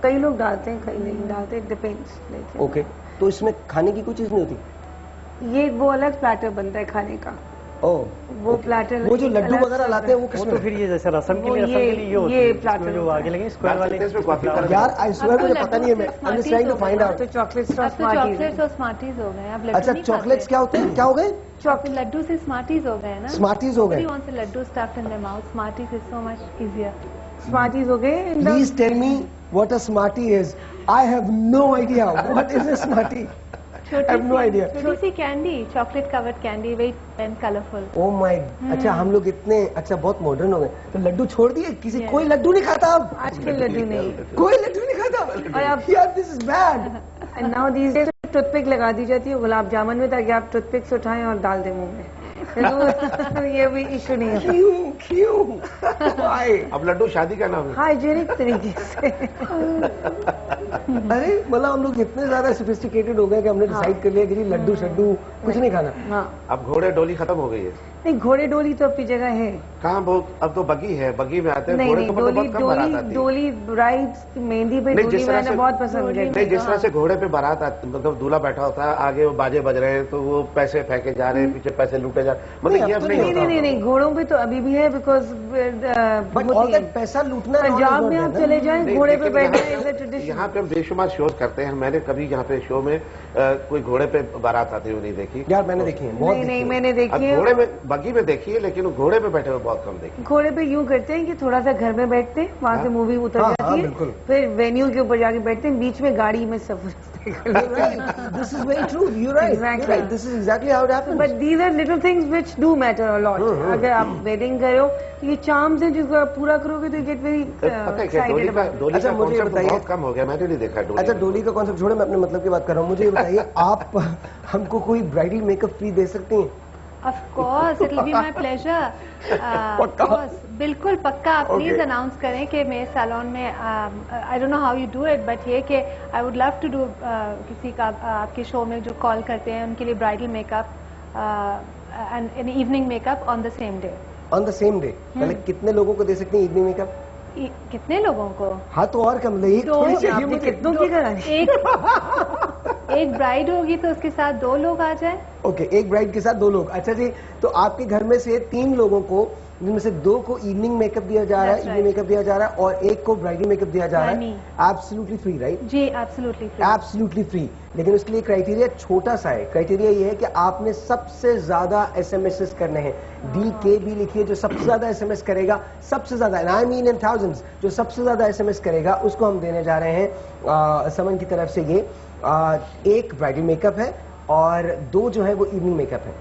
S3: कई लोग डालते हैं, कई नहीं डालते, डिपेंड्स।
S2: ओके। तो इसमें खाने की कोई चीज नहीं होती?
S3: ये वो अलग प्लेटर बनता है खाने का।
S2: ओह,
S3: वो प्लेटर,
S2: वो जो लड्डू वगैरह लाते हैं वो
S7: वो
S2: किसमें?
S7: तो फिर ये जैसे रसम के
S3: वो
S7: लिए, रसम के लिए ये होती है।
S3: platter
S7: इसमें जो
S3: होता है।
S7: आगे लगे स्क्वायर वाले,
S2: यार आई स्वेयर मुझे पता नहीं है, मैं I am just trying to find out.
S3: तो चॉकलेट्स और
S5: अब तो चॉकलेट्स और स्मार्टीज हो गए, अब लड्डू
S2: अच्छा,
S5: नहीं
S2: चॉकलेट्स क्या होते हैं? क्या हो गए?
S5: खाते। लड्डू से स्मार्टीज हो गए ना।
S2: स्मार्टीज हो गए।
S5: wants a laddu stuffed in their mouth. Smarties is so much easier.
S3: Smarties हो गए।
S2: Please tell me what a smartie is. I have no idea. What is a smartie? I have no idea.
S5: छोटी सी candy, chocolate covered candy, very and colourful.
S2: Oh my, अच्छा हम लोग इतने अच्छा बहुत मॉडर्न हो गए। तो लड्डू छोड़ दिए? किसी कोई लड्डू नहीं खाता अब?
S3: आजकल लड्डू नहीं,
S2: कोई लड्डू नहीं खाता।
S3: और अब
S2: यार this is bad.
S3: And now these days toothpick लगा दी जाती है गुलाब जामुन में, ताकि आप टूथपिक से उठाएं और डाल दें मुंह में। तो ये भी इशू नहीं है।
S2: क्यों? Why?
S1: अब लड्डू शादी का नाम है।
S3: हाइजीनिक तरीके से।
S2: अरे मतलब हम लोग इतने ज्यादा सोफिस्टिकेटेड हो गए कि हमने डिसाइड कर लिया कि जी लड्डू शड्डू कुछ नहीं खाना।
S3: हाँ,
S1: अब घोड़े डोली खत्म हो गई है।
S3: नहीं घोड़े डोली तो अपनी जगह है।
S1: कहाँ वो, अब तो बगी है, बगी में आते हैं
S3: नहीं
S1: घोड़े
S3: नहीं,
S1: तो मतलब
S3: डोली
S1: बहुत कम बारात
S3: डोली
S1: आती है।
S3: डोली ब्राइड्स मेहंदी पे
S1: नहीं,
S3: डोली
S1: जिस तरह
S3: मैंने
S1: से-
S3: बहुत पसंद है।
S1: नहीं, जिस तरह से घोड़े पे बारात आती, मतलब दूल्हा बैठा होता है, आगे वो बाजे बज रहे हैं तो वो पैसे फेंके जा रहे हैं, पीछे पैसे लूटे जा रहे हैं, मतलब ये अब नहीं
S3: नहीं नहीं नहीं नहीं, घोड़ों पे तो अभी भी है, बिकॉज
S2: बट ऑल दैट पैसा लूटना है।
S3: पंजाब में आप चले जाएं,
S1: नहीं,
S3: घोड़े पे
S1: लेकिन
S3: बैठना
S1: यहाँ
S3: इज अ
S1: पे-
S3: ट्रेडिशन।
S1: यहाँ पे हम बेशुमार शोज करते हैं। मैंने कभी यहाँ पे शो में कोई घोड़े पे बारात आती हुई नहीं देखी।
S2: यार मैंने देखी है, बहुत
S3: नहीं नहीं,
S2: देखी है।
S3: मैंने
S1: अब
S3: देखी है।
S1: घोड़े में, बगी में देखी है, लेकिन घोड़े पे बैठे हुए बहुत कम देखी।
S3: घोड़े पे यूं करते हैं कि थोड़ा सा घर में बैठते हैं, वहां से मूवी उतर
S2: हाँ,
S3: जाती है,
S2: बिल्कुल।
S3: फिर वेन्यू के ऊपर जाके बैठते हैं, बीच में गाड़ी में सफर।
S2: This is very true. You're right.
S3: Exactly.
S2: You're right. This is exactly how it happens.
S3: But these are little things which do matter a lot. अगर आप वेडिंग करो तो ये चार्म्स है जिसको आप पूरा करोगे तो गेट वेरी
S1: पता है क्या, डोली का
S2: अच्छा, मुझे
S1: कॉन्सेप्ट
S2: बताइए-
S1: बहुत कम हो गया, मैंने नहीं देखा डोली।
S2: अच्छा, डोली का कॉन्सेप्ट छोड़े, मैं अपने मतलब की बात कर रहा हूँ। मुझे ये बताइए, आप हमको कोई ब्राइडल मेकअप फ्री दे सकती हैं?
S5: Of course, it will be my pleasure. Of course, बिल्कुल पक्का। आप प्लीज अनाउंस करें कि मेरे सैलून में, I don't know how you do it, but ये कि I would love to do किसी का आपके शो में जो कॉल करते हैं उनके लिए bridal makeup and an evening makeup on the same day.
S2: On the same day? मतलब कितने लोगों को दे सकती हैं इवनिंग मेकअप?
S5: कितने लोगों को?
S2: हाँ तो और कम, एक
S5: दो।
S2: थोड़ी चाहिए
S3: आपने
S2: मुझे।
S3: कितनों की करानी?
S5: एक ब्राइड होगी तो उसके साथ 2 लोग आ जाए।
S2: ओके, एक ब्राइड के साथ 2 लोग। अच्छा जी, तो आपके घर में से 3 लोगों को, जिनमें से 2 को इवनिंग मेकअप दिया जा रहा है,
S5: That's
S2: इवनिंग मेकअप दिया जा रहा है, और 1 को ब्राइडल मेकअप दिया जा रहा है।
S5: नहीं।
S2: Absolutely free, right?
S5: जी, एब्सोल्युटली फ्री।
S2: Absolutely free. लेकिन उसके लिए क्राइटेरिया छोटा सा है। क्राइटेरिया ये है कि आपने सबसे ज्यादा एसएमएस करने हैं। DKB लिखिए, जो सबसे ज्यादा एसएमएस करेगा, सबसे ज्यादा, आई मीन इन थाउजेंड्स, जो सबसे ज्यादा एसएमएस करेगा उसको हम देने जा रहे हैं समन की तरफ से ये 1 ब्राइडल मेकअप है और 2 जो है वो इवनिंग मेकअप है।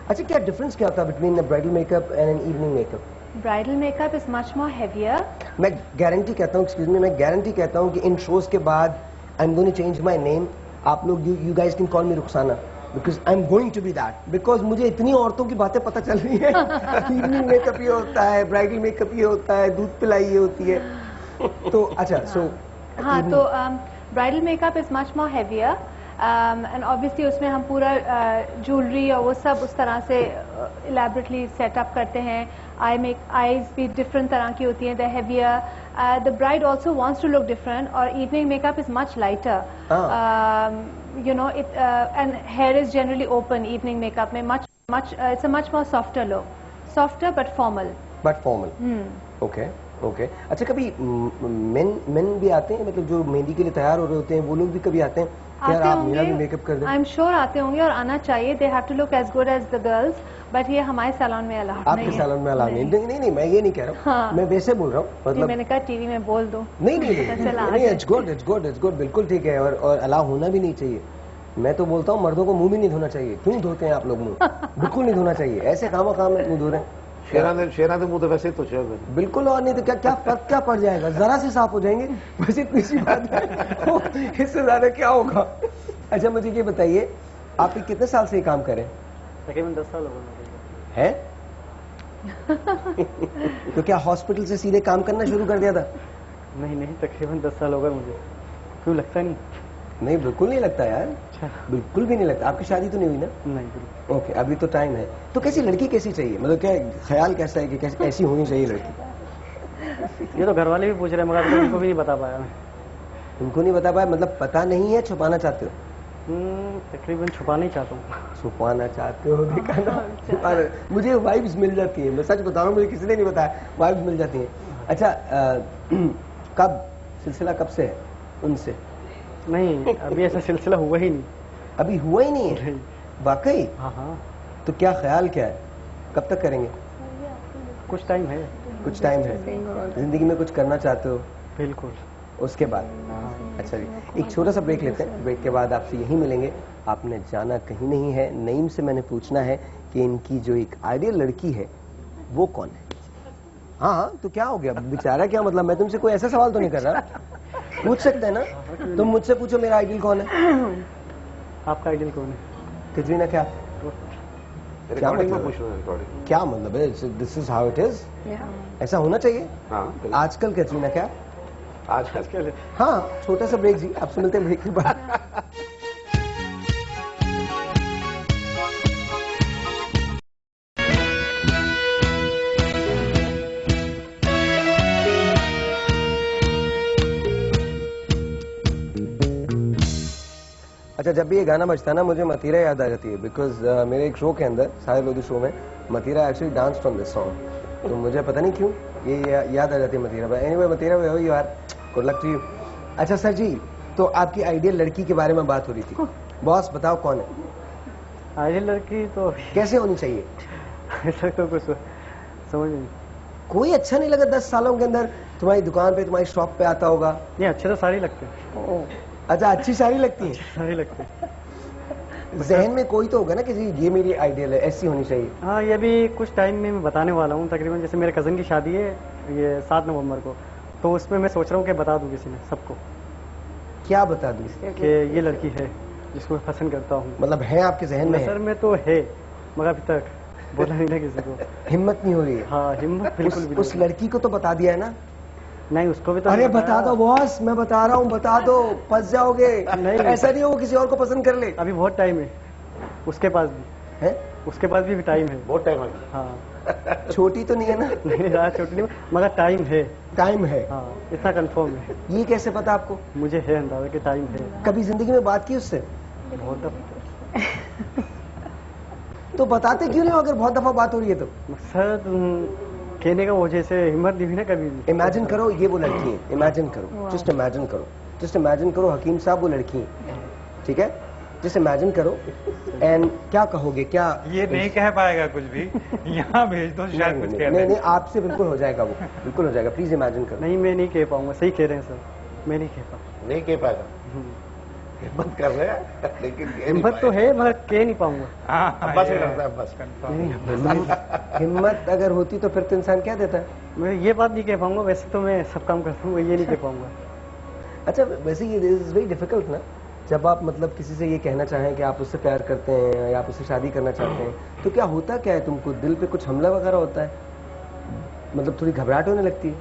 S2: अच्छा, क्या डिफरेंस क्या होता है between bridal makeup and an evening makeup?
S5: Bridal makeup is much more heavier.
S2: मैं गारंटी कहता हूँ, एक्सक्यूज मी, मैं गारंटी कहता हूँ कि इन शोज के बाद I am going to change my name. आप लोग, you guys can call me Rukhsana, because I am going to be that. Because मुझे इतनी औरतों की बातें पता चल रही है। इवनिंग मेकअप ये होता है, ब्राइडल मेकअप ये होता है, दूध पिलाई ये होती है। तो अच्छा, सो
S5: हाँ, तो bridal makeup is much more heavier and obviously उसमें हम पूरा ज्वेलरी और वो सब उस तरह से इलेबरेटली सेटअप करते हैं। आईज भी डिफरेंट तरह की होती हैं, the heavier. The bride also wants to look different, और evening makeup is much lighter, you know it, and hair is generally open evening makeup में। It's a much more softer look, softer but formal.
S2: But formal. Okay
S8: okay अच्छा, कभी main भी आते हैं, मतलब जो मेहंदी के लिए तैयार हो रहे होते हैं वो लोग भी कभी आते हैं? यार आप मेरा भी मेकअप कर दें।
S5: आई एम श्योर आते होंगे और आना चाहिए। They have to look as good as the girls, but ये हमारे सैलून में अलाउड नहीं है।
S8: आपके सैलून में अलाउड नहीं, मैं ये नहीं कह रहा हूँ।
S5: हाँ।
S8: मैं वैसे बोल रहा हूँ, मतलब
S5: मैंने कहा टीवी में बोल दो।
S8: नहीं, इट्स गुड, बिल्कुल ठीक है, और अलाउ होना भी नहीं चाहिए। मैं तो बोलता हूँ मर्दों को मुंह भी नहीं धोना चाहिए। क्यों धोते हैं आप लोग मुंह? बिल्कुल नहीं धोना चाहिए, ऐसे काम में मुंह धो रहे हैं।
S1: शेराने मुंह तो वैसे ही तो शेर
S8: बिल्कुल, और नहीं तो क्या फर्क क्या पड़ जाएगा, जरा से साफ हो जाएंगे, बस इतनी सी बात है। इससे ज्यादा क्या होगा? अच्छा मुझे ये बताइए, आप कितने साल से ये काम करें?
S7: तकरीबन 10 साल हो गए
S8: हैं? तो क्या हॉस्पिटल से सीधे काम करना शुरू कर दिया था?
S7: नहीं, तकरीबन 10 साल हो गए मुझे। क्यों, लगता नहीं?
S8: नहीं, बिल्कुल नहीं लगता यार, बिल्कुल भी नहीं लगता। आपकी शादी तो नहीं हुई ना?
S7: नहीं, बिल्कुल।
S8: ओके, अभी तो टाइम है। तो कैसी लड़की कैसी चाहिए, मतलब क्या ख्याल कैसा है कि कैसी ऐसी होनी चाहिए लड़की?
S7: ये तो घर वाले भी पूछ रहे हैं, मगर उनको भी नहीं बता पाया मैं।
S8: उनको नहीं बता पाया, मतलब पता नहीं है, छुपाना चाहते हो?
S7: तकरीबन छुपाना ही चाहता हूँ।
S8: छुपाना चाहते हो, देखा ना, मुझे वाइब्स मिल जाती है, मैं सच बता रहा हूँ, मुझे किसी ने नहीं बताया, वाइब्स मिल जाती है। अच्छा कब सिलसिला कब से है उनसे?
S7: नहीं, अभी ऐसा सिलसिला हुआ ही नहीं।
S8: अभी हुआ ही नहीं है? वाकई?
S7: हाँ।
S8: तो क्या ख्याल क्या है, कब तक करेंगे?
S7: कुछ टाइम है।
S8: कुछ टाइम है, जिंदगी में कुछ करना चाहते हो?
S7: बिल्कुल।
S8: उसके बाद? अच्छा जी, एक छोटा सा ब्रेक लेते हैं, ब्रेक के बाद आपसे यही मिलेंगे। आपने जाना कहीं नहीं है, नईम से मैंने पूछना है कि इनकी जो एक आइडियल लड़की है वो कौन है। हाँ, तो क्या हो गया बेचारा, क्या मतलब, मैं तुमसे कोई ऐसा सवाल तो नहीं कर रहा, पूछ सकते हैं ना, तुम मुझसे पूछो मेरा आइडियल कौन है।
S7: आपका आइडियल कौन है?
S8: कैटरीना कैफ। क्या मतलब, क्या मतलब है? This is how it is, ऐसा होना चाहिए।
S1: हाँ,
S8: आजकल कैटरीना कैफ,
S1: आजकल
S8: हाँ। छोटा सा ब्रेक जी, आपसे मिलते हैं ब्रेक के बाद। अच्छा, जब भी ये गाना बजता है ना, मुझे मतीरा याद आ जाती है, बिकॉज मेरे एक शो के अंदर, साहिर लोधी शो में, Mathira actually danced on this song, तो मुझे पता नहीं क्यों ये याद आ जाती है Mathira. But anyway, Mathira you are, good luck to you. अच्छा सर जी, तो आपकी आइडियल लड़की के बारे में बात हो रही थी, बॉस बताओ कौन है
S7: आइडियल लड़की? तो
S8: कैसे होनी चाहिए?
S7: ऐसा तो कुछ समझ नहीं।
S8: कोई अच्छा नहीं लगा 10 सालों के अंदर तुम्हारी दुकान पे, तुम्हारी शॉप पे आता होगा?
S7: नहीं, अच्छे तो सारे लगते हैं।
S8: अच्छा, अच्छी सारी लगती है?
S7: सारे लगते हैं।
S8: जहन में कोई तो होगा ना कि जी ये मेरी आइडियल है, ऐसी होनी चाहिए।
S7: हाँ, ये भी कुछ टाइम में मैं बताने वाला हूँ। तकरीबन जैसे मेरे कज़न की शादी है ये 7 नवंबर को, तो उसमें मैं सोच रहा हूँ कि बता दूँ किसी ने, सबको।
S8: क्या बता दूँ?
S7: कि ये लड़की है जिसको मैं पसंद करता हूँ।
S8: मतलब है आपके जहन में?
S7: सर में तो है, मगर अभी तक बोला नहीं ना किसी को।
S8: हिम्मत नहीं हो रही है?
S7: हाँ, हिम्मत बिल्कुल भी।
S8: उस लड़की को तो बता दिया है ना?
S7: नहीं, उसको भी तो।
S8: अरे बता दो बॉस, मैं बता रहा हूँ, बता दो, फंस जाओगे।
S7: नहीं,
S8: ऐसा नहीं हो किसी और को पसंद कर ले।
S7: अभी बहुत टाइम है उसके पास भी
S8: है,
S7: उसके पास भी टाइम है,
S1: बहुत टाइम है।
S7: हाँ।
S8: छोटी तो नहीं है ना?
S7: नहीं, छोटी नहीं, मगर टाइम है।
S8: टाइम है?
S7: हाँ, इतना कंफर्म है।
S8: ये कैसे पता आपको?
S7: मुझे है अंदाजा कि टाइम है।
S8: कभी जिंदगी में बात की उससे?
S7: बहुत दफा।
S8: तो बताते क्यों नहीं हो अगर बहुत दफा बात हो रही है तो?
S7: सर कहने का वजह से हिम्मत नहीं हुई ना कभी भी।
S8: इमेजिन करो ये वो लड़की है, इमेजिन करो, जस्ट इमेजिन करो, जस्ट इमेजिन करो हकीम साहब वो लड़की है, ठीक है? जस्ट इमेजिन करो एंड क्या कहोगे? क्या
S4: ये नहीं कह पाएगा कुछ भी, यहाँ भेज दो शायद कुछ कह
S8: नहीं, आपसे बिल्कुल हो जाएगा, वो बिल्कुल हो जाएगा, प्लीज इमेजिन करो।
S7: नहीं, मैं नहीं कह पाऊंगा। सही कह रहे हैं सर, मैं नहीं कह पाऊंगा।
S1: नहीं कह पाएगा, हिम्मत कर रहे हैं लेकिन
S7: हिम्मत तो है मगर कह नहीं पाऊंगा।
S1: बस लगता है, बस
S8: हिम्मत अगर होती तो फिर तो इंसान क्या देता है?
S7: मैं ये बात नहीं कह पाऊंगा, वैसे तो मैं सब काम करता हूँ, ये नहीं कह पाऊंगा।
S8: अच्छा, वैसे ये इज वेरी डिफिकल्ट ना, जब आप मतलब किसी से ये कहना चाहें कि आप उससे प्यार करते हैं या आप उससे शादी करना चाहते हैं, तो क्या होता क्या है तुमको? दिल पे कुछ हमला वगैरह होता है? मतलब थोड़ी घबराहट होने लगती है?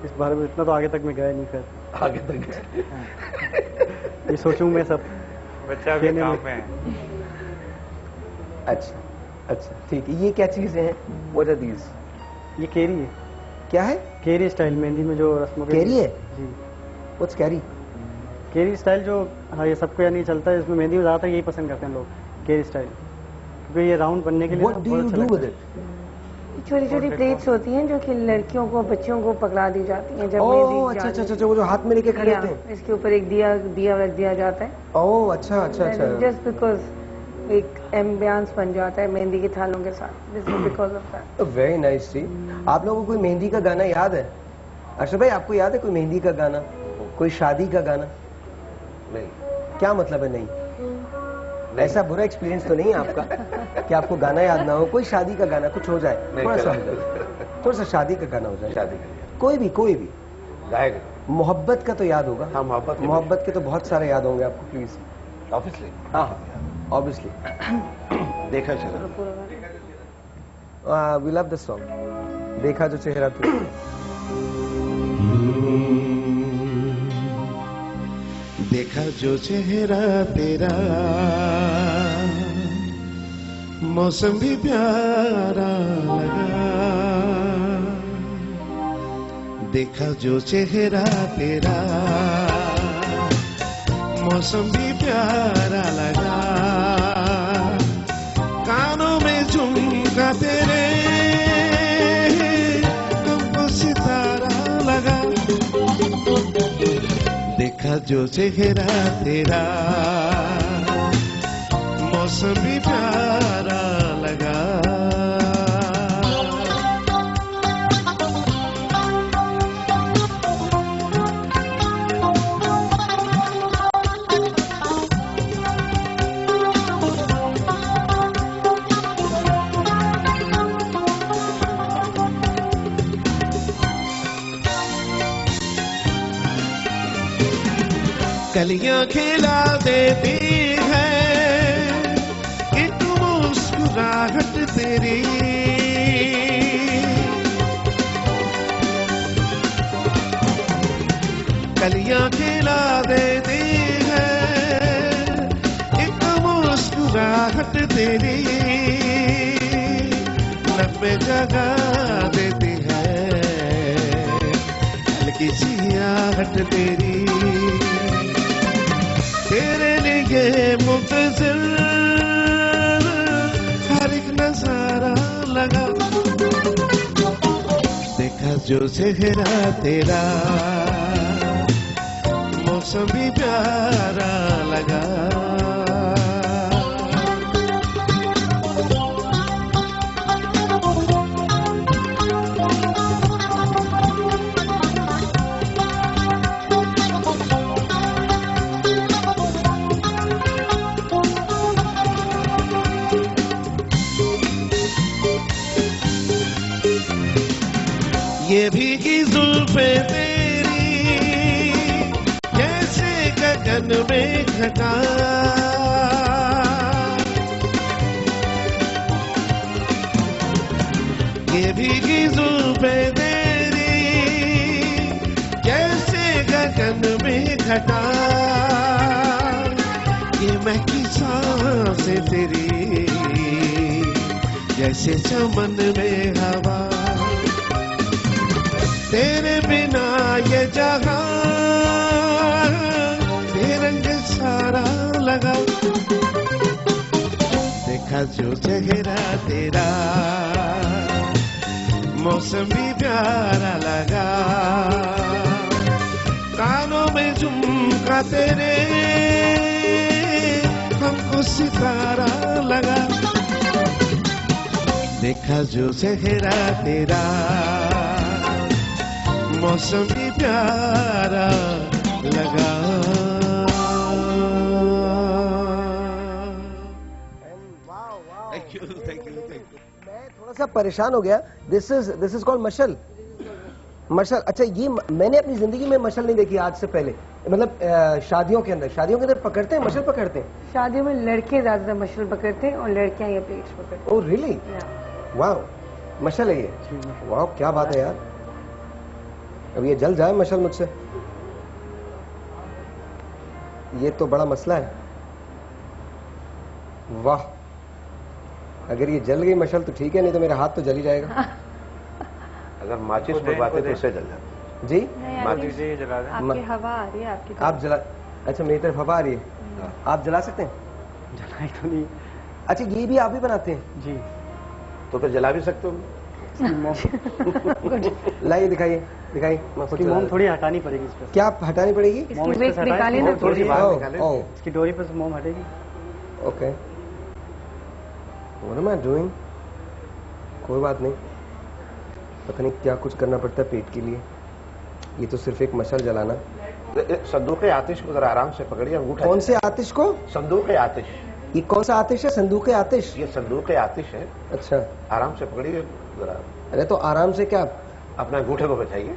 S7: इस बारे में इतना तो आगे तक मैं गया नहीं, फिर
S1: आगे तक
S7: ये सोचूं मैं सब
S4: बच्चा भी काम में है।
S8: अच्छा अच्छा, ठीक है। ये क्या चीजें हैं? What are these?
S7: ये केरी है।
S8: क्या है?
S7: केरी स्टाइल, मेहंदी में जो रस्मों
S8: केरी है
S7: जी।
S8: What's carry?
S7: केरी स्टाइल जो, हाँ, ये सबको यानी चलता है, इसमें मेहंदी में ज़्यादातर यही पसंद करते हैं लोग, केरी स्टाइल, क्योंकि ये राउंड बनने के लिए
S8: what do you do with it?
S3: छोटी छोटी प्लेट्स होती हैं जो कि लड़कियों को बच्चियों को पकड़ा दी जाती हैं जब
S8: ओह अच्छा अच्छा अच्छा, वो जो हाथ में लेके खड़े होते हैं,
S3: इसके ऊपर एक दिया रख दिया जाता है।
S8: ओह अच्छा अच्छा अच्छा,
S3: जस्ट बिकॉज एक एम्बियंस बन जाता है मेहंदी के थालों के साथ, this is because of that.
S8: Very nice जी। आप लोगों को कोई मेहंदी का गाना याद है? अशरफ भाई आपको याद है कोई मेहंदी का गाना, कोई शादी का गाना?
S1: नहीं।
S8: क्या मतलब है नहीं? ऐसा बुरा एक्सपीरियंस तो नहीं है आपका कि आपको गाना याद ना हो? कोई शादी का गाना कुछ हो जाए, थोड़ा सा शादी का गाना हो जाए,
S1: शादी
S8: कोई भी
S1: गाएगा।
S8: मोहब्बत का तो याद होगा।
S1: हाँ,
S8: मोहब्बत के तो बहुत सारे याद होंगे आपको, प्लीज।
S1: ऑब्वियसली।
S8: हाँ ऑब्वियसली।
S1: देखा चेहरा,
S8: वी लव दिस सॉन्ग, देखा जो चेहरा तू।
S1: देखा जो चेहरा तेरा, मौसम भी प्यारा लगा। देखा जो चेहरा तेरा, मौसम भी प्यारा लगा। कानों में झुमका तेरे, हमको सितारा लगा। देखा जो चेहरा तेरा, मौसम भी प्यारा लगा। कलियां खिला देती है एक मुस्कुराहट तेरी। कलियां खिला देती है एक मुस्कुराहट तेरी। लब पे जगा देती है हल्की सी आहट तेरी। तेरे लिए मुंतज़िर हर एक नजारा लगा। देखा जो चेहरा तेरा, मौसम भी प्यारा लगा। ये भीगी जुल्फे तेरी जैसे गगन में घटा। ये भीगी जुल्फे तेरी जैसे गगन में घटा। ये महकी सांसें तेरी जैसे चमन में हवा। तेरे बिना ये जहां बेरंग सारा लगा। देखा जो चेहरा तेरा, मौसम भी प्यारा लगा। कानों में झुमका तेरे, हमको सितारा लगा। देखा जो चेहरा तेरा, मौसम भी प्यारा लगा। Thank you.
S8: मैं थोड़ा सा परेशान हो गया। दिस इज कॉल्ड मशल। मशल, अच्छा ये मैंने अपनी जिंदगी में मशल नहीं देखी आज से पहले। मतलब शादियों के अंदर पकड़ते हैं, मशल पकड़ते हैं।
S3: शादियों में लड़के ज्यादातर मशल पकड़ते हैं और लड़कियां ये प्लेट्स पकड़ते हैं।
S8: Oh really? वाह, मशल है ये। वाह क्या बात है यार। अब ये जल जाए मशल मुझसे, ये तो बड़ा मसला है। वाह, अगर ये जल गई मशल तो ठीक है, नहीं तो मेरा हाथ तो जल ही जाएगा।
S1: अगर माचिस लगवाते तो इससे जल जाता।
S8: जी
S5: माचिस जला दे। आपकी हवा आ रही है आपकी तरफ।
S8: आप जला, अच्छा मेरी तरफ हवा आ रही है, आप जला सकते हैं?
S7: जलाई तो नहीं।
S8: अच्छा ये भी आप ही बनाते हैं?
S7: जी।
S1: तो फिर जला भी सकते हो।
S8: लाइए, दिखाइए दिखाइए।
S7: उसकी मोम थोड़ी हटानी पड़ेगी इस पर।
S8: क्या हटानी पड़ेगी?
S7: मोम इस पे से
S3: निकाली ना
S1: थोड़ी सी बाहर निकाले।
S7: इसकी डोरी पर से मोम हटेगी।
S8: Okay, what am I doing? कोई बात नहीं, पता नहीं क्या कुछ करना पड़ता है पेट के लिए। ये तो सिर्फ एक मशाल जलाना।
S1: संदूक आतिश को जरा आराम से पकड़िए अंगूठा।
S8: कौन से आतिश को?
S1: संदूक आतिश।
S8: ये कौन सा आतिश है? संदूक आतिश?
S1: ये संदूक आतिश है।
S8: अच्छा,
S1: आराम से पकड़िए जरा।
S8: अरे तो आराम से क्या,
S1: अपना अंगूठे को बचाइए।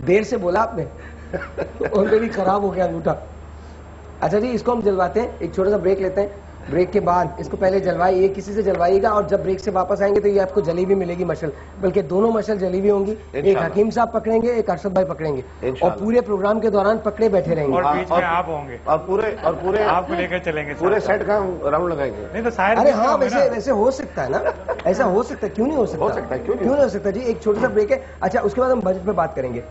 S8: देर से बोला आपने। ऑलरेडी खराब हो गया अंगूठा। अच्छा जी, इसको हम जलवाते हैं, एक छोटा सा ब्रेक लेते हैं। ब्रेक के बाद इसको पहले जलवाइए, किसी से जलवाइएगा, और जब ब्रेक से वापस आएंगे तो ये आपको जली हुई मिलेगी मशल, बल्कि दोनों मशल जली हुई होंगी। एक हकीम साहब पकड़ेंगे, एक अरशद भाई पकड़ेंगे, और पूरे प्रोग्राम के दौरान पकड़े बैठे रहेंगे।
S4: और बीच में आप होंगे,
S1: और पूरे
S4: आपको लेकर चलेंगे,
S1: पूरे सेट का राउंड लगाएंगे।
S4: नहीं तो शायद।
S8: अरे हाँ, वैसे हो सकता है ना, ऐसा हो सकता है, क्यों नहीं हो सकता?
S1: हो सकता है, क्यों
S8: नहीं हो सकता जी। एक छोटा सा ब्रेक है। अच्छा, उसके बाद हम बजट पे बात करेंगे।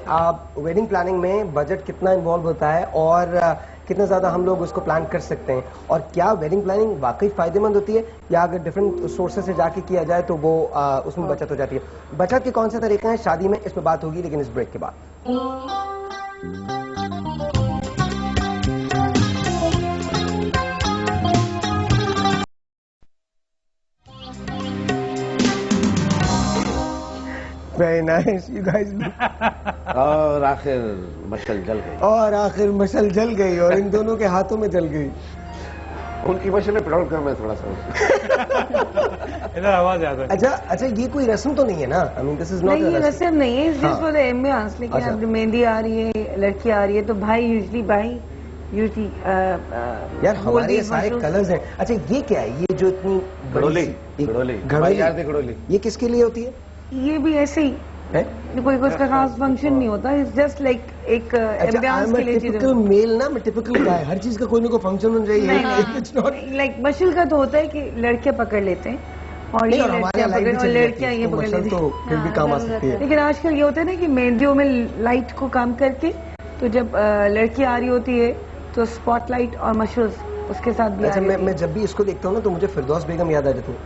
S8: आप वेडिंग प्लानिंग में बजट कितना इन्वॉल्व होता है और कितना ज्यादा हम लोग उसको प्लान कर सकते हैं, और क्या वेडिंग प्लानिंग वाकई फायदेमंद होती है, या अगर डिफरेंट सोर्सेज से जाके किया जाए तो वो उसमें बचत हो जाती है। बचत के कौन से तरीके हैं शादी में, इस पर बात होगी, लेकिन इस ब्रेक के बाद। Very nice, you guys.
S1: और आखिर मशल जल गई।
S8: और आखिर मशल जल गई, और इन दोनों के हाथों में जल गई।
S1: उनकी मशल में पेट्रोल कम है थोड़ा सा।
S4: इधर आवाज आता है।
S8: अच्छा, ये कोई रस्म तो नहीं है ना? I mean this is not
S3: नहीं, ये रस्म नहीं है, जस्ट फॉर द एम्बियंस। लेकिन अब मेहंदी आ रही है, लड़की आ रही है, तो भाई यूजली
S8: यार हमारे ये सारे कलर्स हैं। अच्छा, ये क्या है? ये जो इतनी
S1: घड़ोली,
S8: घड़ोली, ये किसके लिए होती है?
S3: ये भी ऐसे ही
S8: है,
S3: कोई उसका खास फंक्शन नहीं होता, इट्स जस्ट लाइक एक एम्बियंस के लिए चीज।
S8: टिपिकल मेल ना, मैं टिपिकल गाय, हर चीज का कोई ना कोई फंक्शन होना चाहिए।
S3: लाइक मशल का तो होता है कि लड़कियां पकड़ लेते हैं, और ये लड़कियां पकड़, और लड़कियां ये पकड़ लेती
S8: हैं, फिर भी काम आ सकती है।
S3: लेकिन आजकल ये होता है ना कि मेहंदियों में लाइट को काम करके, तो जब लड़की आ रही होती है तो स्पॉटलाइट और मशल्स उसके साथ भी।
S8: अच्छा, मैं जब भी इसको देखता हूँ ना तो मुझे फिरदौस बेगम याद आ जाती है।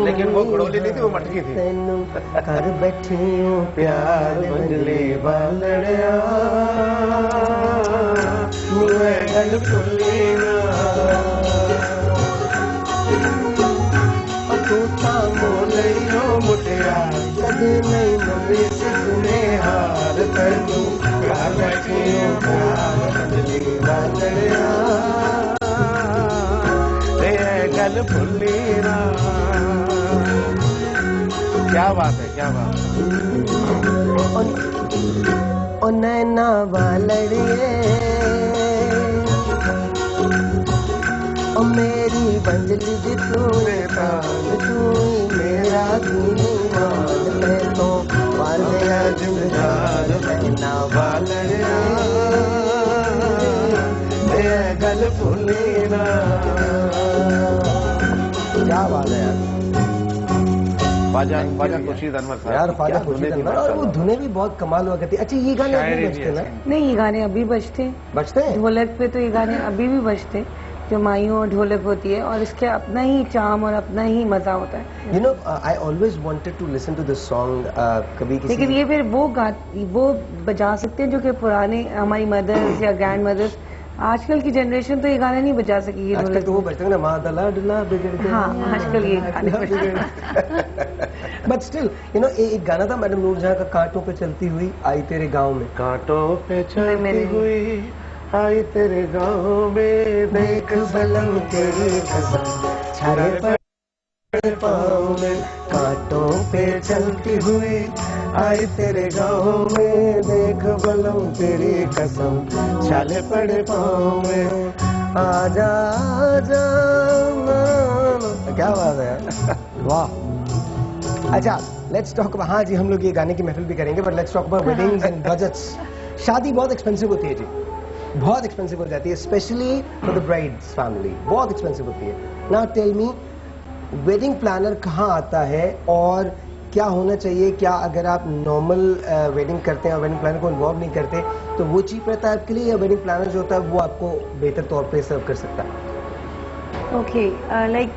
S1: लेकिन वो घड़ोली नहीं थी, वो मटकी थी।
S8: कर बैठी हूँ प्यार मंजले बालड़िया, तूता मोलियो मुटिया, कभी नहीं नबी सिखने हार कर दूं, प्यार बैठी हूँ प्यार मंजले बालड़िया, गल फुल्ली ना। क्या बात है, क्या बात है। ओ नैना वालड़िए, ओ मेरी बंजली जी तूने तान, तू मेरा मान, मैं तो मार गया जिंदगान। नैना वालड़िया, गल फुल्ली ना। क्या बात है यार,
S1: ख्वाजा खुर्शीद अनवर साहब
S8: यार, ख्वाजा खुर्शीद अनवर, और वो धुनें भी बहुत कमाल हुआ करती है। अच्छा, ये गाने अभी बजते ना?
S3: नहीं, ये गाने अभी बजते हैं। ढोलक पे तो ये गाने अभी भी बजते, जो मायूं और ढोलक होती है, और इसके अपना ही चार्म और अपना ही मजा होता है।
S8: You know, I always wanted to listen to this song. कभी किसी,
S3: लेकिन ये फिर वो बजा सकते हैं जो कि पुराने हमारी मदर्स या ग्रैंड मदर्स, आजकल की जनरेशन तो ये गाने नहीं बजा सकेगी।
S8: आजकल तो वो बजते हैं ना, मादला डला बिगड़ गया।
S3: हाँ, आजकल ये गाने
S8: बट स्टिल यू नो, एक गाना था मैडम नूरजहां का, कांटों पे चलती हुई आई तेरे गांव में।
S1: कांटों पे चलती हुई आई तेरे गांव में, देख बलम तेरी कसम छाले पड़े पाँव में।
S8: कांटों पे चलती हुई आई तेरे गांव में, देख बलम तेरी कसम छाले पड़े पाँव में। आजा आजा, क्या बात है, वाह। अच्छा, लेट्स टॉक। हाँ जी, हम लोग ये गाने की महफिल भी करेंगे, but let's talk about weddings and budgets. शादी बहुत एक्सपेंसिव होती है जी, बहुत एक्सपेंसिव हो जाती है, specially for the bride's family, बहुत एक्सपेंसिव होती है। Now tell me, wedding planner कहाँ आता है, और क्या होना चाहिए, क्या अगर आप नॉर्मल वेडिंग करते हैं और वेडिंग प्लानर को इन्वॉल्व नहीं करते तो वो चीप रहता है आपके लिए, या वेडिंग प्लानर जो होता है वो आपको बेहतर तौर पे सर्व कर सकता है?
S3: ओके, लाइक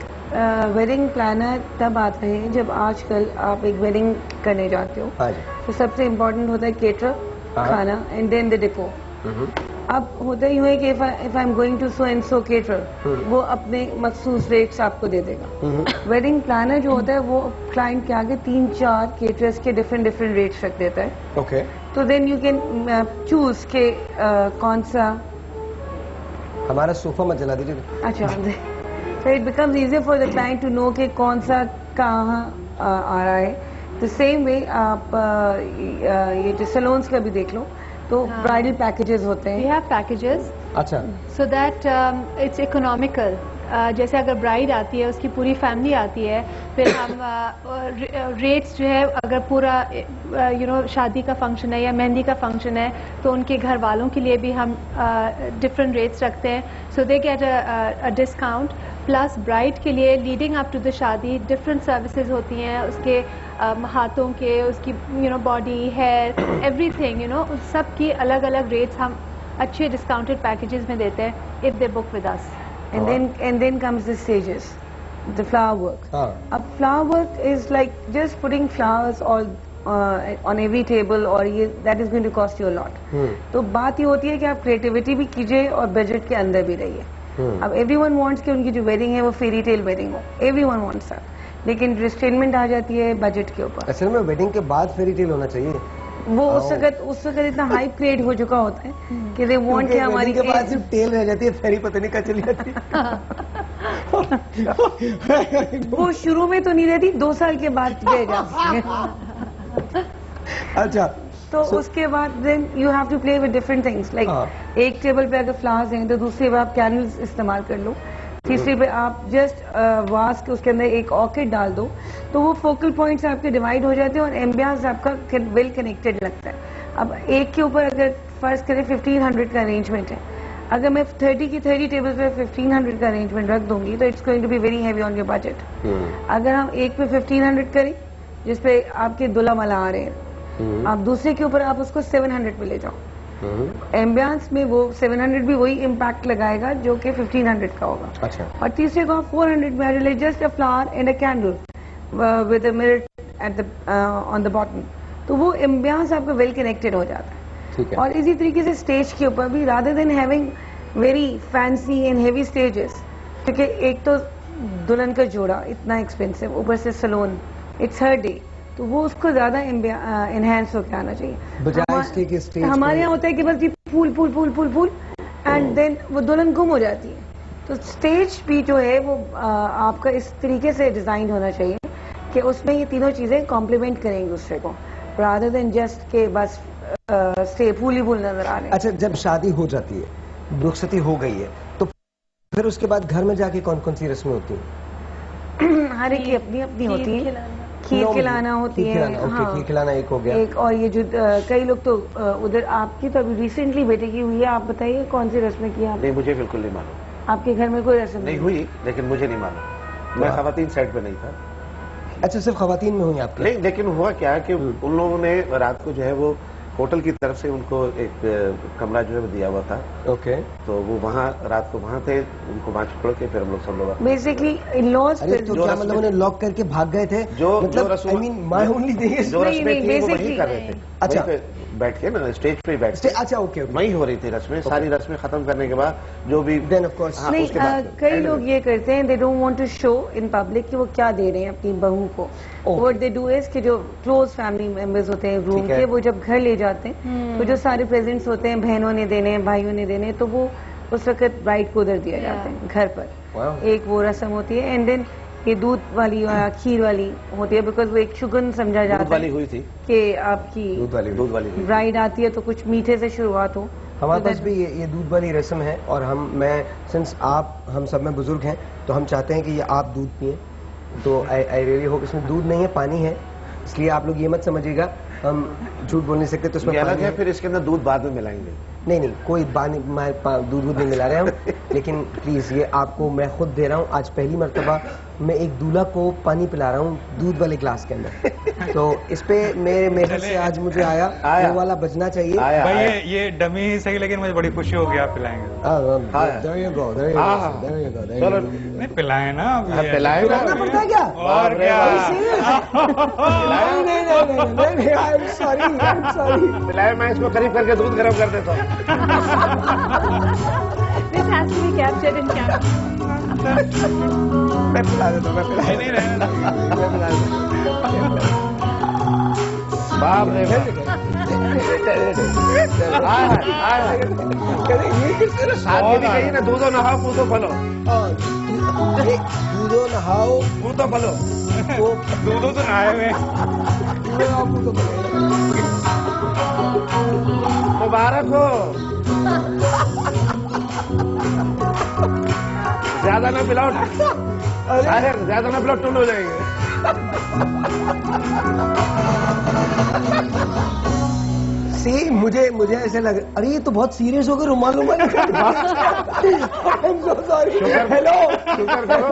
S3: वेडिंग प्लानर तब आता है जब आजकल आप एक वेडिंग करने जाते हो।
S8: हाँ जी।
S3: तो सबसे इम्पोर्टेंट होता है केटर, खाना, एंड देन द डेकोर। अब होता ही है कि if I am going to so and so caterer, वो अपने मखसूस रेट्स आपको दे देगा। वेडिंग प्लानर जो होता है वो क्लाइंट के आगे 3-4 केटरर्स के डिफरेंट रेट्स रख देता है।
S8: ओके।
S3: तो देन यू कैन चूज के कौन सा।
S8: हमारा सोफा मत जला दीजिए।
S3: अच्छा, so it becomes easier for the client to know कि कौन सा कहाँ आ रहा है। The same way आप ये जो सैलून्स का भी देख लो तो ब्राइडल पैकेजेस होते हैं।
S5: We have packages.
S8: अच्छा।
S5: So that it's economical. जैसे अगर ब्राइड आती है, उसकी पूरी फैमिली आती है, फिर हम रेट्स जो है, अगर पूरा शादी का फंक्शन है या मेहंदी का फंक्शन है तो उनके घर वालों के लिए भी हम डिफरेंट रेट्स रखते हैं। So they get a discount. Plus bride के लिए leading up to the shaadi different services होती हैं, उसके हाथों के, उसकी बॉडी, हेयर, एवरीथिंग सब की अलग अलग रेट्स हम अच्छे डिस्काउंटेड पैकेजेस में देते हैं if they book with us.
S3: And then comes the stages, the flower work. अब flower work is like just putting flowers all on every table, और ये that is going to cost you a lot. तो बात ये होती है कि आप creativity भी कीजिए और बजट के अंदर भी रहिए। अब everyone wants कि उनकी जो wedding है वो fairy tale wedding हो, everyone wants that, लेकिन restrainment आ जाती है बजट के ऊपर।
S8: असल में वेडिंग के बाद फेरी टेल होना चाहिए।
S3: वो उस वक्त इतना हाइप क्रिएट हो चुका होता है कि दे वांट कि हमारी
S8: के बाद सिर्फ टेल रह जाती है, फेरी पता नहीं कहाँ चली जाती है।
S3: वो शुरू में तो नहीं रहती, 2 साल के बाद रह जाती है।
S8: अच्छा।
S3: तो उसके बाद then you have to play with different things, like एक टेबल पे अगर फ्लावर्स हैं तो दूसरे पे आप कैंडल्स इस्तेमाल कर लो, तीसरी पे आप जस्ट वास के उसके अंदर एक ऑर्किड डाल दो, तो वो फोकल पॉइंट्स आपके डिवाइड हो जाते हैं और एम्बियंस आपका वेल कनेक्टेड लगता है। अब एक के ऊपर अगर फर्ज करें 1500 का अरेंजमेंट है, अगर मैं 30 की 30 टेबल पे 1500 का अरेंजमेंट रख दूंगी तो it's going to be very heavy on your budget. अगर हम एक पे 1500 करें जिसपे आपके दुल्हा मला आ रहे हैं, आप दूसरे के ऊपर आप उसको 700 पे ले जाओ, एम्बियंस में वो 700 भी वही इम्पैक्ट लगाएगा जो कि 1500 का होगा।
S8: अच्छा। और
S3: तीसरे को आप 400 में just a flower and a candle with a mirror at the on the bottom, तो वो एम्बियंस आपका वेल कनेक्टेड हो जाता है।
S8: ठीक है।
S3: और इसी तरीके से स्टेज के ऊपर भी rather than having very fancy and heavy stages, क्योंकि एक तो दुल्हन का जोड़ा इतना एक्सपेंसिव, ऊपर से सैलून, इट्स हर डे, तो वो उसको ज्यादा एनहेंस होकर आना चाहिए।
S8: बजाय स्टेज
S3: हमारे यहाँ होता है कि बस ये फूल फूल फूल फूल फूल एंड देन वो दुल्हन गुम हो जाती है। तो स्टेज भी जो है वो आपका इस तरीके से डिजाइन होना चाहिए कि उसमें ये तीनों चीजें कॉम्प्लीमेंट करेंगे दूसरे को, रादर देन जस्ट के बस स्टेज फूल ही फूल नजर आ रहे हैं।
S8: अच्छा, जब शादी हो जाती है, रुखसती हो गई है, तो फिर उसके बाद घर में जाके कौन कौन सी रस्में होती हैं?
S3: हर एक की अपनी अपनी होती है। खीर खिलाना होती है।
S8: हाँ, खीर खिलाना एक हो गया।
S3: एक और ये जो कई लोग तो उधर आपकी तो अभी रिसेंटली बेटे की हुई है, आप बताइए कौन सी रस्में की आपने?
S1: नहीं, मुझे बिल्कुल नहीं मालूम।
S3: आपके घर में कोई रस्म
S1: नहीं हुई, लेकिन मुझे नहीं मालूम, मैं खवातीन साइड पे नहीं था।
S8: अच्छा, सिर्फ खवातीन में हुई आपके?
S1: नहीं, लेकिन हुआ क्या कि उन लोगों ने रात को जो है वो होटल की तरफ से उनको एक कमरा जो है वो दिया हुआ था।
S8: ओके।
S1: तो वो वहाँ रात को वहाँ थे, उनको वहाँ छोड़ के फिर हम लोग सब लोग
S3: बेसिकली इन-लॉज।
S8: तो क्या मतलब उन्हें लॉक करके भाग गए थे?
S1: जो
S8: मतलब I mean my only thing
S1: जो रस्में थी वो वही कर रहे थे।
S8: अच्छा,
S1: बैठ के ना स्टेज पे बैठ के।
S8: अच्छा, ओके,
S1: वही हो रही थी रस्में, सारी रस्में खत्म करने के बाद जो भी
S8: देन ऑफ कोर्स।
S3: नहीं, कई लोग ये करते हैं, they don't want to show in public कि वो क्या दे रहे हैं अपनी बहू को। व्हाट दे डू इज कि जो क्लोज फैमिली मेंबर्स होते हैं रूम के, वो जब घर ले जाते हैं तो जो सारे प्रेजेंट्स होते हैं बहनों ने देने, भाइयों ने देने, तो वो उस वक्त ब्राइड को उधर दिया जाता है घर पर। एक वो रस्म होती है। एंड देन ये दूध वाली या खीर वाली होती है, बिकॉज वो एक शुगन समझा जाता है।
S1: दूध वाली हुई थी
S3: कि आपकी
S1: दूध वाली
S3: ब्राइड आती है तो कुछ मीठे से शुरुआत हो।
S8: हमारे पास भी ये दूध वाली रस्म है, और मैं सिंस आप हम सब में बुजुर्ग हैं तो हम चाहते हैं कि ये आप दूध पिए, तो आई रियली होप। इसमें दूध नहीं है, पानी है, इसलिए आप लोग ये मत समझिएगा, हम झूठ बोल नहीं सकते। तो इसमें
S1: अलग है, फिर इसके अंदर दूध बाद में मिलाएंगे।
S8: नहीं, कोई दूध नहीं मिला रहे हम। लेकिन प्लीज ये आपको मैं खुद दे रहा हूँ। आज पहली मर्तबा मैं एक दूल्हा को पानी पिला रहा हूँ दूध वाले ग्लास के अंदर। तो इस पे मेरे मेहनत से आज मुझे आया वो वाला बजना चाहिए।
S4: भाई ये डमी ही सही, लेकिन मुझे बड़ी खुशी होगी आप पिलाएंगे। नहीं पिलाए ना,
S8: पिलाना पड़ता है क्या?
S4: और क्या?
S8: सॉरी
S1: पिलाए, मैं इसको करीब करके दूध गर्म कर देता हूँ।
S5: This has to be captured in camera.
S8: मैं पिला देता हूँ, मैं पिला
S4: नहीं रहना।
S1: बाप रे शादी भी कही ना, दूधो नहाओ पूतो फलो।
S8: दूधो नहाओ
S1: पूतो फलो।
S4: दूधो तो नहाए हुए।
S1: मुबारक हो। ज्यादा ना पिलाओ, ज्यादा ना पिलाओ, टुन हो जाएंगे।
S8: सी मुझे ऐसे लग, अरे ये तो बहुत सीरियस हो गए, रुमाल सॉरी। हेलो
S1: शुक्र करो,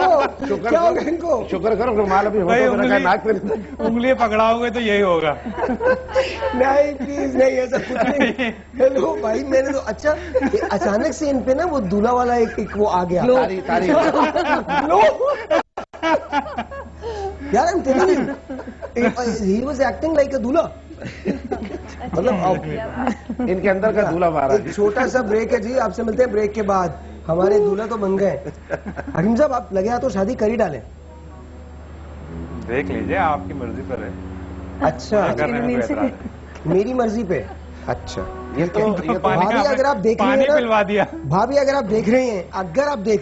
S8: क्या हो गया इनको?
S1: शुक्र करो रुमाल अभी नाक पे।
S4: उंगली पकड़ाओगे तो यही होगा।
S8: नहीं प्लीज नहीं, ऐसा कुछ नहीं। हेलो भाई, मैंने तो अच्छा अचानक से इन पे ना वो दूल्हा वाला एक वो आ गया।
S1: तारी
S8: यार I'm telling you, he was acting like a दूल्हा। मतलब
S1: इनके अंदर का दूल्हा बाहर।
S8: एक छोटा सा ब्रेक है जी, आपसे मिलते हैं ब्रेक के बाद। हमारे दूल्हा तो बन गए। हकीम साहब आप लगे हाथों शादी कर ही डालें।
S4: देख लीजिए, आपकी मर्जी पर है।
S8: अच्छा मेरी मर्जी पे। अच्छा
S1: ये तो
S8: भाभी अगर आप देख रही हैं
S4: पिलवा दिया।
S8: भाभी अगर आप देख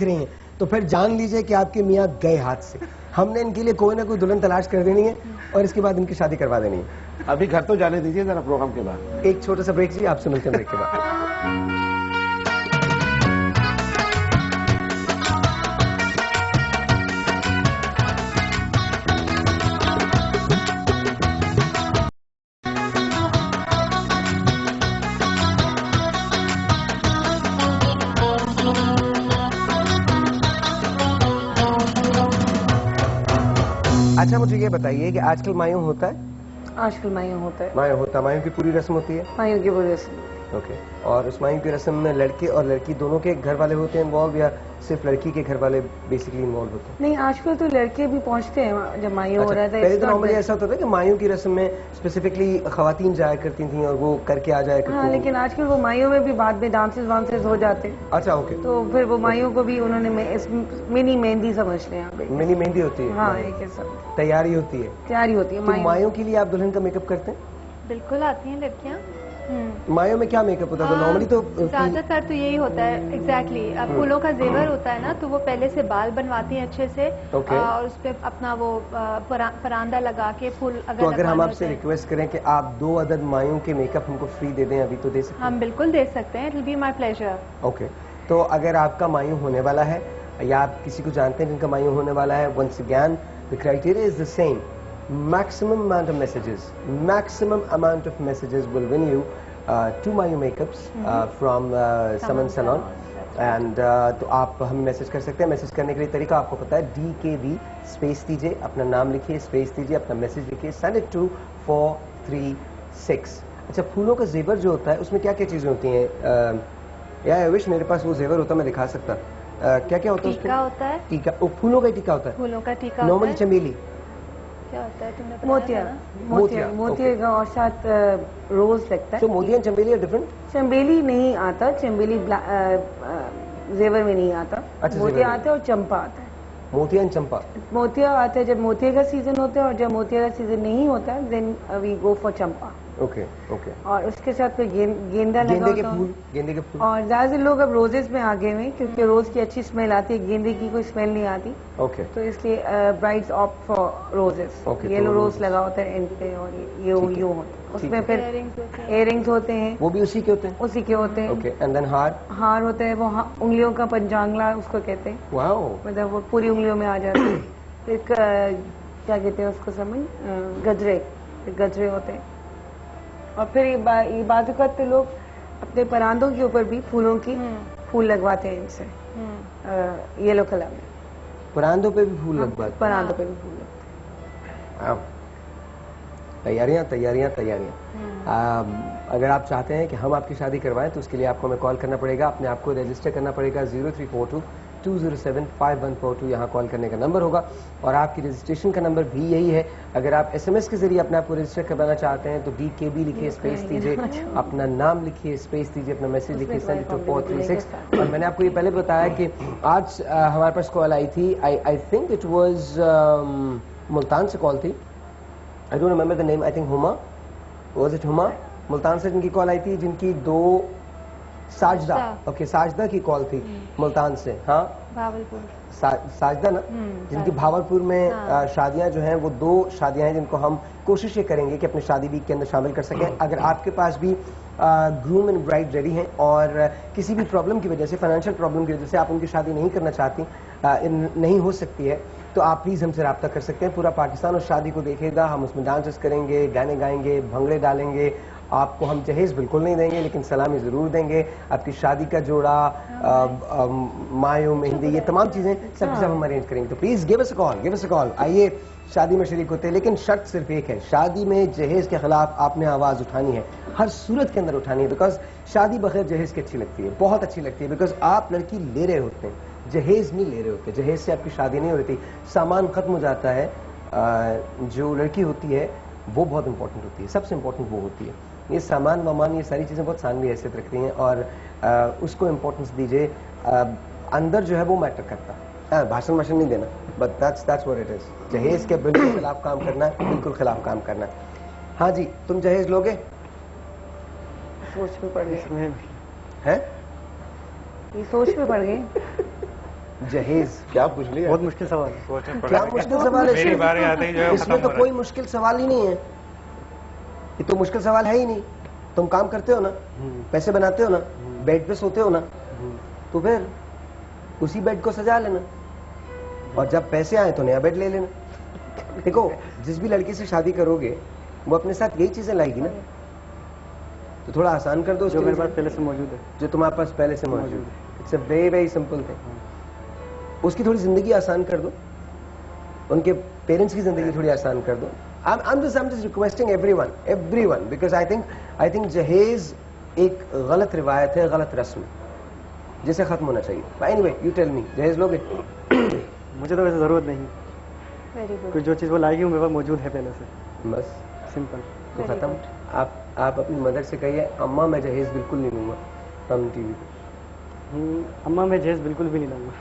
S8: रही हैं तो फिर जान लीजिए कि आपके मियाँ गए हाथ से। हमने इनके लिए कोई ना कोई दुल्हन तलाश कर देनी है और इसके बाद इनकी शादी करवा देनी है।
S1: अभी घर तो जाने दीजिए जरा प्रोग्राम के बाद।
S8: एक छोटा सा ब्रेक जी, आपसे मिलते हैं ब्रेक के बाद। अच्छा मुझे ये बताइए कि आजकल मायूं होता है?
S3: आजकल मायूं होता है।
S8: मायूं की पूरी रस्म होती है?
S3: मायूं की पूरी रस्म।
S8: ओके। और उस मायूं की रस्म में लड़के और लड़की दोनों के घर वाले होते हैं इन्वॉल्व, या सिर्फ लड़की के घर वाले बेसिकली इन्वॉल्व होते हैं?
S3: नहीं, आजकल तो लड़के भी पहुंचते हैं जब मायूं हो रहा था।
S8: पहले तो नॉर्मली ऐसा होता था कि मायूं की रस्म में स्पेसिफिकली खवातीन जाया करती थी और वो करके आ जाया करती।
S3: हाँ, लेकिन आजकल वो मायूं में भी बाद में डांसेस वांसेस हो जाते हैं।
S8: अच्छा ओके।
S3: तो फिर वो मायूं को भी उन्होंने मिनी मेहंदी समझते हैं।
S8: मिनी मेहंदी होती है?
S3: हाँ, एक
S8: तैयारी होती है।
S3: तैयारी होती है।
S8: तो मायूं के लिए आप दुल्हन का मेकअप करते हैं?
S5: बिल्कुल आती हैं लड़कियाँ।
S8: मायों में क्या मेकअप होता है? तो नॉर्मली तो
S5: ज्यादातर तो यही होता है। एग्जैक्टली फूलों का जेवर होता है ना, तो वो पहले से बाल बनवाती हैं अच्छे से। और उस पे अपना वो परांदा लगा के फूल।
S8: तो अगर हम आपसे रिक्वेस्ट करें कि आप 2 अदद मायों के मेकअप हमको फ्री दे दें अभी, तो दे सकते हैं?
S5: हम बिल्कुल दे सकते हैं। It will be my pleasure.
S8: Okay. तो अगर आपका मायूं होने वाला है या आप किसी को जानते हैं जिनका मायूं होने वाला है, once again the criteria is the same. maximum amount of messages will win you 2 Mayu makeups from Saman Salon and तो आप हमें मैसेज कर सकते हैं। मैसेज करने के लिए तरीका आपको पता है, DKV स्पेस दीजिए, अपना नाम लिखिए, स्पेस दीजिए, अपना मैसेज लिखिए, सेंड इट टू 436। अच्छा, फूलों का जेवर जो होता है उसमें क्या क्या चीजें होती हैं? यार विश मेरे पास वो जेवर होता, मैं दिखा सकता। क्या क्या होता है?
S5: टीका होता है।
S8: टीका? फूलों का टीका होता है?
S5: फूलों का टीका।
S8: नॉर्मली चमेली
S5: क्या होता है? तुमने
S3: मोतिया का और साथ रोज लगता है।
S8: तो मोतिया एंड चमेली आर डिफरेंट?
S3: चमेली नहीं आता, चमेली जेवर में नहीं आता।
S8: अच्छा,
S3: मोतिया आता है और चंपा आता है।
S8: मोतिया एंड चंपा?
S3: मोतिया आता है जब मोतिया का सीजन होता है, और जब मोतिया का सीजन नहीं होता है then we go for champa.
S8: Okay okay.
S3: और उसके साथ फिर गेंदा लगा
S8: गेंदे के फूल।
S3: और ज्यादा लोग अब रोजेस में आ गए हैं क्योंकि रोज की अच्छी स्मेल आती है, गेंदे की कोई स्मेल नहीं आती।
S8: ओके।
S3: तो इसलिए brides opt for roses. Yellow rose लगा होता है एंड पे, और ये होता है। उसमें फिर इयररिंग्स होते हैं,
S8: वो भी उसी के होते हैं?
S3: उसी के होते हैं।
S8: ओके। एंड देन हार
S3: होता है, वो उंगलियों का पंजांगला उसको कहते हैं।
S8: वाओ।
S3: मतलब वो पूरी उंगलियों में आ जाते हैं। फिर क्या कहते हैं उसको समझ, गजरे होते हैं। और फिर ये बाजुकात पे लोग अपने परांदों के ऊपर भी फूलों की फूल लगवाते हैं इनसे, येलो कलर में।
S8: परांदों पे भी फूल लगवाते हैं?
S3: परांदों पे भी फूल लगते हैं।
S8: तैयारियां तैयारियां तैयारियां। अगर आप चाहते हैं कि हम आपकी शादी करवाएं तो उसके लिए आपको हमें कॉल करना पड़ेगा, अपने आप को रजिस्टर करना पड़ेगा। 0342-207-5142 यहाँ कॉल करने का नंबर होगा, और आपकी रजिस्ट्रेशन का नंबर भी यही है। अगर आप SMS के जरिए अपने आप को रजिस्टर करवाना चाहते हैं तो DKB लिखिए, स्पेस दीजिए, अपना नाम लिखिए, स्पेस दीजिए, अपना मैसेज लिखिए, सेंड टू 436। और मैंने आपको ये पहले बताया कि आज हमारे पास कॉल आई थी, I think it was Multan से कॉल थी, I don't remember the name, I think Huma, was it Huma? Multan से जिनकी कॉल आई थी, जिनकी दो साजदा, ओके साजदा की कॉल थी मुल्तान से। हाँ
S5: भावलपुर
S8: साजदा ना, जिनकी भावलपुर में शादियां जो हैं वो 2 शादियां हैं जिनको हम कोशिश ये करेंगे कि अपनी शादी वीक के अंदर शामिल कर सकें। अगर आपके पास भी ग्रूम एंड ब्राइड रेडी हैं और किसी भी प्रॉब्लम की वजह से, फाइनेंशियल प्रॉब्लम की वजह से आप उनकी शादी नहीं करना चाहती, नहीं हो सकती है, तो आप प्लीज हमसे रब्ता कर सकते हैं। पूरा पाकिस्तान उस शादी को देखेगा, हम उसमें डांसेस करेंगे, गाने गाएंगे, भंगड़े डालेंगे, आपको हम जहेज बिल्कुल नहीं देंगे लेकिन सलामी जरूर देंगे। आपकी शादी का जोड़ा, मायो, मेहंदी, ये तमाम चीजें सब हम अरेंज करेंगे। तो please give us a call, give us a call. आइए शादी में शरीक होते हैं, लेकिन शर्त सिर्फ एक है, शादी में जहेज के खिलाफ आपने आवाज उठानी है, हर सूरत के अंदर उठानी है। बिकॉज शादी बगैर जहेज की अच्छी लगती है, बहुत अच्छी लगती है, बिकॉज आप लड़की ले रहे होते हैं, जहेज नहीं ले रहे होते। जहेज से आपकी शादी नहीं होती, सामान खत्म हो जाता है। जो लड़की होती है वो बहुत इंपॉर्टेंट होती है, सबसे इंपॉर्टेंट वो होती है। ये सामान वामान, ये सारी चीजें बहुत सानवी हैसियत रखती हैं, और उसको इम्पोर्टेंस दीजिए। अंदर जो है वो मैटर करता है, भाषण वाषण नहीं देना, but that's what it is. जहेज के बिल्कुल खिलाफ काम करना है, बिल्कुल खिलाफ काम करना है। हाँ जी, तुम जहेज लोगे?
S3: सोच में पड़ गए
S8: हैं?
S3: ये सोच में पड़ गई।
S8: जहेज
S1: क्या पूछ लिया?
S7: बहुत मुश्किल सवाल है।
S8: क्या मुश्किल सवाल है?
S4: मेरी बारी आते ही जो है
S8: इसमें तो कोई मुश्किल सवाल ही नहीं है, ये तो मुश्किल सवाल है ही नहीं। तुम काम करते हो ना, पैसे बनाते हो ना, बेड पे सोते हो ना, तो फिर उसी बेड को सजा लेना, और जब पैसे आए तो नया बेड ले लेना। देखो, जिस भी लड़की से शादी करोगे वो अपने साथ यही चीजें लाएगी ना, तो थोड़ा आसान कर दो।
S7: जो मेरे पास पहले से मौजूद है,
S8: जो तुम्हारे पास पहले से मौजूद है, it's a very very simple thing. उसकी थोड़ी जिंदगी आसान कर दो, उनके पेरेंट्स की जिंदगी थोड़ी आसान कर दो। I'm just requesting everyone, because I think जहेज एक गलत रिवायत है, गलत रस्म, जिसे खत्म होना चाहिए। Anyway, you tell me, जहेज लोगे?
S7: मुझे तो वैसे जरूरत नहीं, क्योंकि जो चीज़ वो लाएगी वो मेरे पास मौजूद है पहले से,
S8: बस
S7: सिंपल।
S8: तो खत्म। आप अपनी मदर से कहिए, अम्मा मैं जहेज बिल्कुल नहीं लूंगा हम टीवी।
S7: अम्मा मैं जहेज बिल्कुल भी नहीं लूंगा।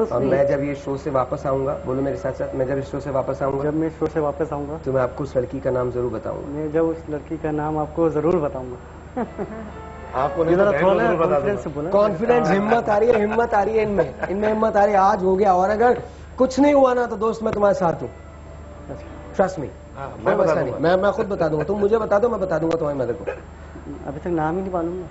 S8: और मैं जब ये शो से वापस आऊंगा, बोलो मेरे साथ साथ, मैं जब इस शो से वापस आऊंगा,
S7: जब मैं इस शो से वापस आऊंगा
S8: तो मैं आपको उस लड़की का नाम जरूर बताऊंगा।
S7: मैं जब उस लड़की का नाम आपको जरूर बताऊंगा।
S1: आपको नहीं तो जरूर बता दूंगा।
S8: कॉन्फिडेंस, हिम्मत आ रही है, हिम्मत आ रही है इनमें हिम्मत आ रही है। आज हो गया, और अगर कुछ नहीं हुआ ना तो दोस्त मैं तुम्हारे साथ हूँ, ट्रस्ट मी। मैं खुद बता दूंगा, तुम मुझे बता दो, मैं बता दूंगा तुम्हारी मदर को।
S7: अभी तक नाम ही नहीं मालूम,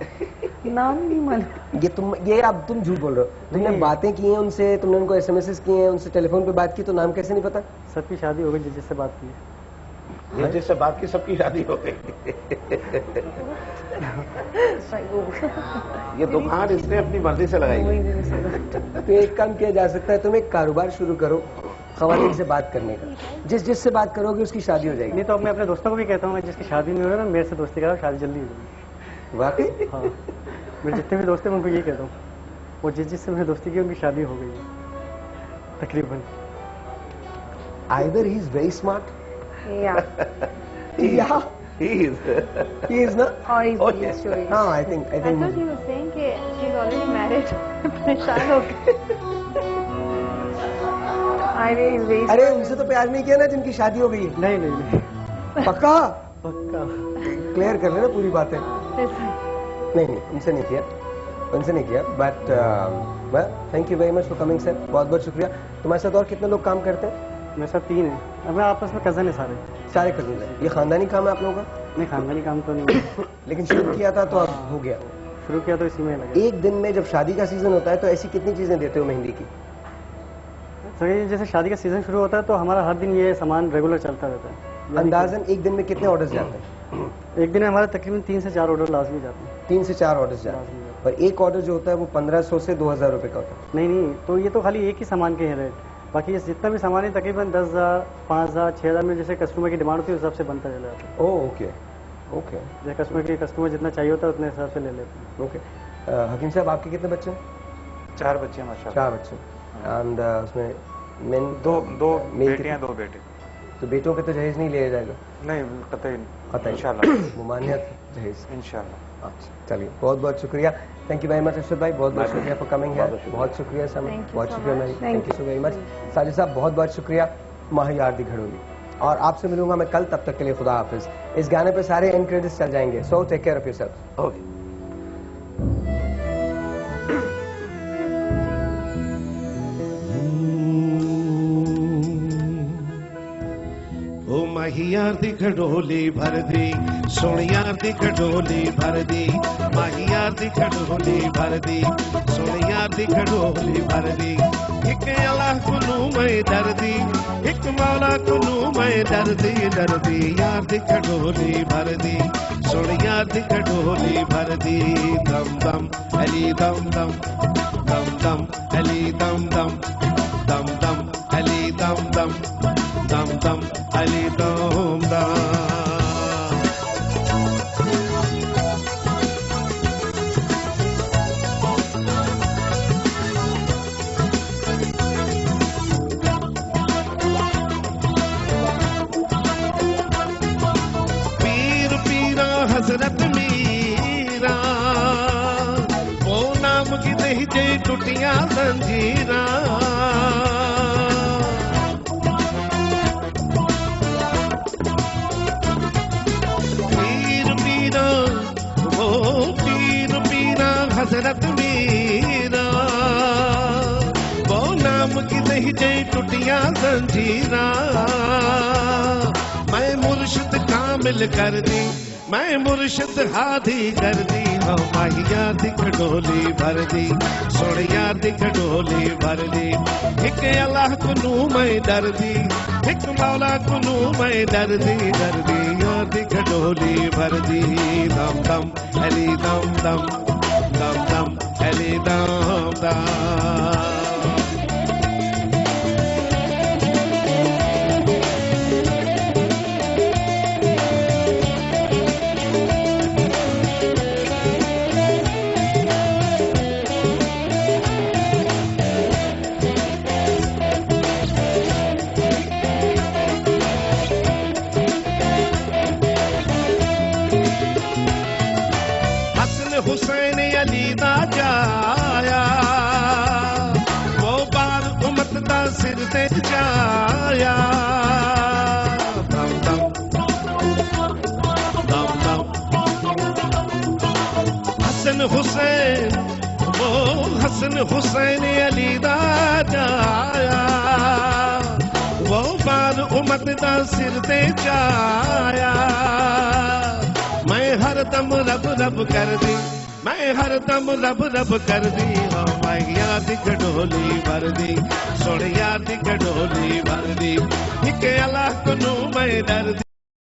S3: नाम नहीं मालूम।
S8: ये अब तुम झूठ बोल रहे हो। तुमने बातें की हैं उनसे, तुमने उनको SMS किए हैं, उनसे टेलीफोन पे बात की, तो नाम कैसे नहीं पता?
S7: सबकी शादी हो गई जिससे बात की है।
S1: जिससे बात की सबकी शादी हो गई। ये दुकान इसने अपनी मर्जी से लगाई।
S8: तो एक काम किया जा सकता है, तुम एक कारोबार शुरू करो खवातीन से बात करने का, जिससे बात करोगे उसकी शादी हो जाएगी।
S7: नहीं तो मैं अपने दोस्तों को भी कहता हूँ, जिसकी शादी नहीं हो रही ना, मेरे से दोस्ती करो, शादी जल्दी हो जाएगी।
S8: वाकई?
S7: हाँ, मेरे जितने भी दोस्त हैं उनको यही कहता हूँ, वो जिससे मैंने दोस्ती की उनकी शादी हो गई है तकरीबन।
S8: Either he is very smart,
S3: Yeah.
S8: yeah, he is ना,
S3: Or he's
S8: Oh,
S3: telling
S8: yes.
S3: stories.
S8: हाँ, I think
S5: I thought he was saying कि she's already married. परेशान हो गए।
S8: अरे उनसे तो प्यार नहीं किया ना जिनकी शादी हो गई है।
S7: नहीं नहीं नहीं,
S8: पक्का
S7: पक्का
S8: क्लियर कर लेना पूरी बातें। नहीं उनसे नहीं किया, but thank you very much for coming sir, बहुत बहुत शुक्रिया। तुम्हारे साथ और कितने लोग काम करते हैं?
S7: मेरे साथ 3 हैं, अब मैं आपस में कजन है सारे
S8: कजन हैं। ये खानदानी काम है आप लोगों का?
S7: नहीं, खानदानी काम तो नहीं है।
S8: लेकिन शुरू किया था तो अब हो गया।
S7: शुरू किया तो इसी में लगा।
S8: एक दिन में जब शादी का सीजन होता है तो ऐसी कितनी चीजें देते हो मेहंदी की?
S7: तो ये जैसे शादी का सीजन शुरू होता है तो हमारा हर दिन ये सामान रेगुलर चलता रहता है।
S8: अंदाजन एक दिन में कितने ऑर्डर्स जाते हैं?
S7: एक दिन में हमारे तकरीबन 3 से 4 ऑर्डर लाजमी जाते हैं।
S8: 3 से 4 ऑर्डर्स जाते हैं। और एक ऑर्डर जो होता है वो 1500 से 2000 रुपए का होता है।
S7: नहीं, तो ये तो खाली एक ही सामान के हैं रेट, बाकी ये जितना भी सामान है तकरीबन 10,000, 5,000, 6,000 में जैसे कस्टमर की डिमांड होती है उस हिसाब से बनता चला जाता है।
S8: ओह ओके ओके,
S7: जैसे कस्टमर जितना चाहिए होता है उतने हिसाब से ले लेते हैं।
S8: ओके। हकीम साहब आपके कितने बच्चे हैं?
S4: 4 बच्चे माशाल्लाह।
S8: 4 बच्चे। एंड उसमें मेन
S4: दो बेटियां 2 बेटे।
S8: तो बेटों पे तो जहेज नहीं लिया जाएगा?
S4: नहीं कतई
S8: कतई
S4: इंशाल्लाह।
S8: मुमानियत जहेज
S4: इंशाल्लाह।
S8: अच्छा चलिए, बहुत बहुत शुक्रिया। Thank you very much Arshad भाई, बहुत बहुत शुक्रिया फॉर कमिंग हियर। बहुत शुक्रिया सम, बहुत शुक्रिया Mary, thank you so very much. Sajid sahab बहुत बहुत शुक्रिया। माहियार दी घड़ोली। और आपसे मिलूंगा मैं कल, तब तक के लिए खुदा हाफिज। इस गाने पे सारे एंड क्रेडिट्स चल जाएंगे, so take care of yourself. Okay.
S1: ओ माहियार दी घड़ोली भर दी, सोनियार दी घड़ोली भर दी, माहियार दी घड़ोली भर दी, सोनियार दी घड़ोली भर दी। एक अल्लाह कुनू मैं दर्दी, एक मौला कुनू मैं दर्दी, दर्दी यार दी घड़ोली भर दी, सोनियार दी घड़ोली भर दी। दम दम अली दम दम, दम दम अली दम दम, दम दम अली दम दम, दम दम अली दम दम। पीर पीरा हजरत मीरा, वो नाम की नहीं जे टुटिया जंजीरा। हजरत मीरा, वो नाम की नहीं जे टुटिया जंजीरा। मैं मुर्शिद कामिल कर दी, मैं मुर्शिद हादी कर दी। हाँ माहिया दी घड़ोली भर दी, सोनिया दी घड़ोली भर दी। एक अल्लाह कुनू मैं डर दी, एक मौला कुनू मैं डर दी, डर दी यार दी घड़ोली भर दी। दम दम अली दम दम, दम दम अली दम दम। हुसैन अली दा जाया, वो बार उमत दा सिर ते जाया। दम दम दम दम हसन हुसैन, वो हसन हुसैन अली दा जाया, वो बार उमत दा सिर ते जाया। मैं हर दम रब रब कर दी, मैं हर दम रब रब कर दी। हाँ माहिया दी घड़ोली भर दी, सोनिया दी घड़ोली भर दी। एक अल्लाह कुनू मैं डर दी।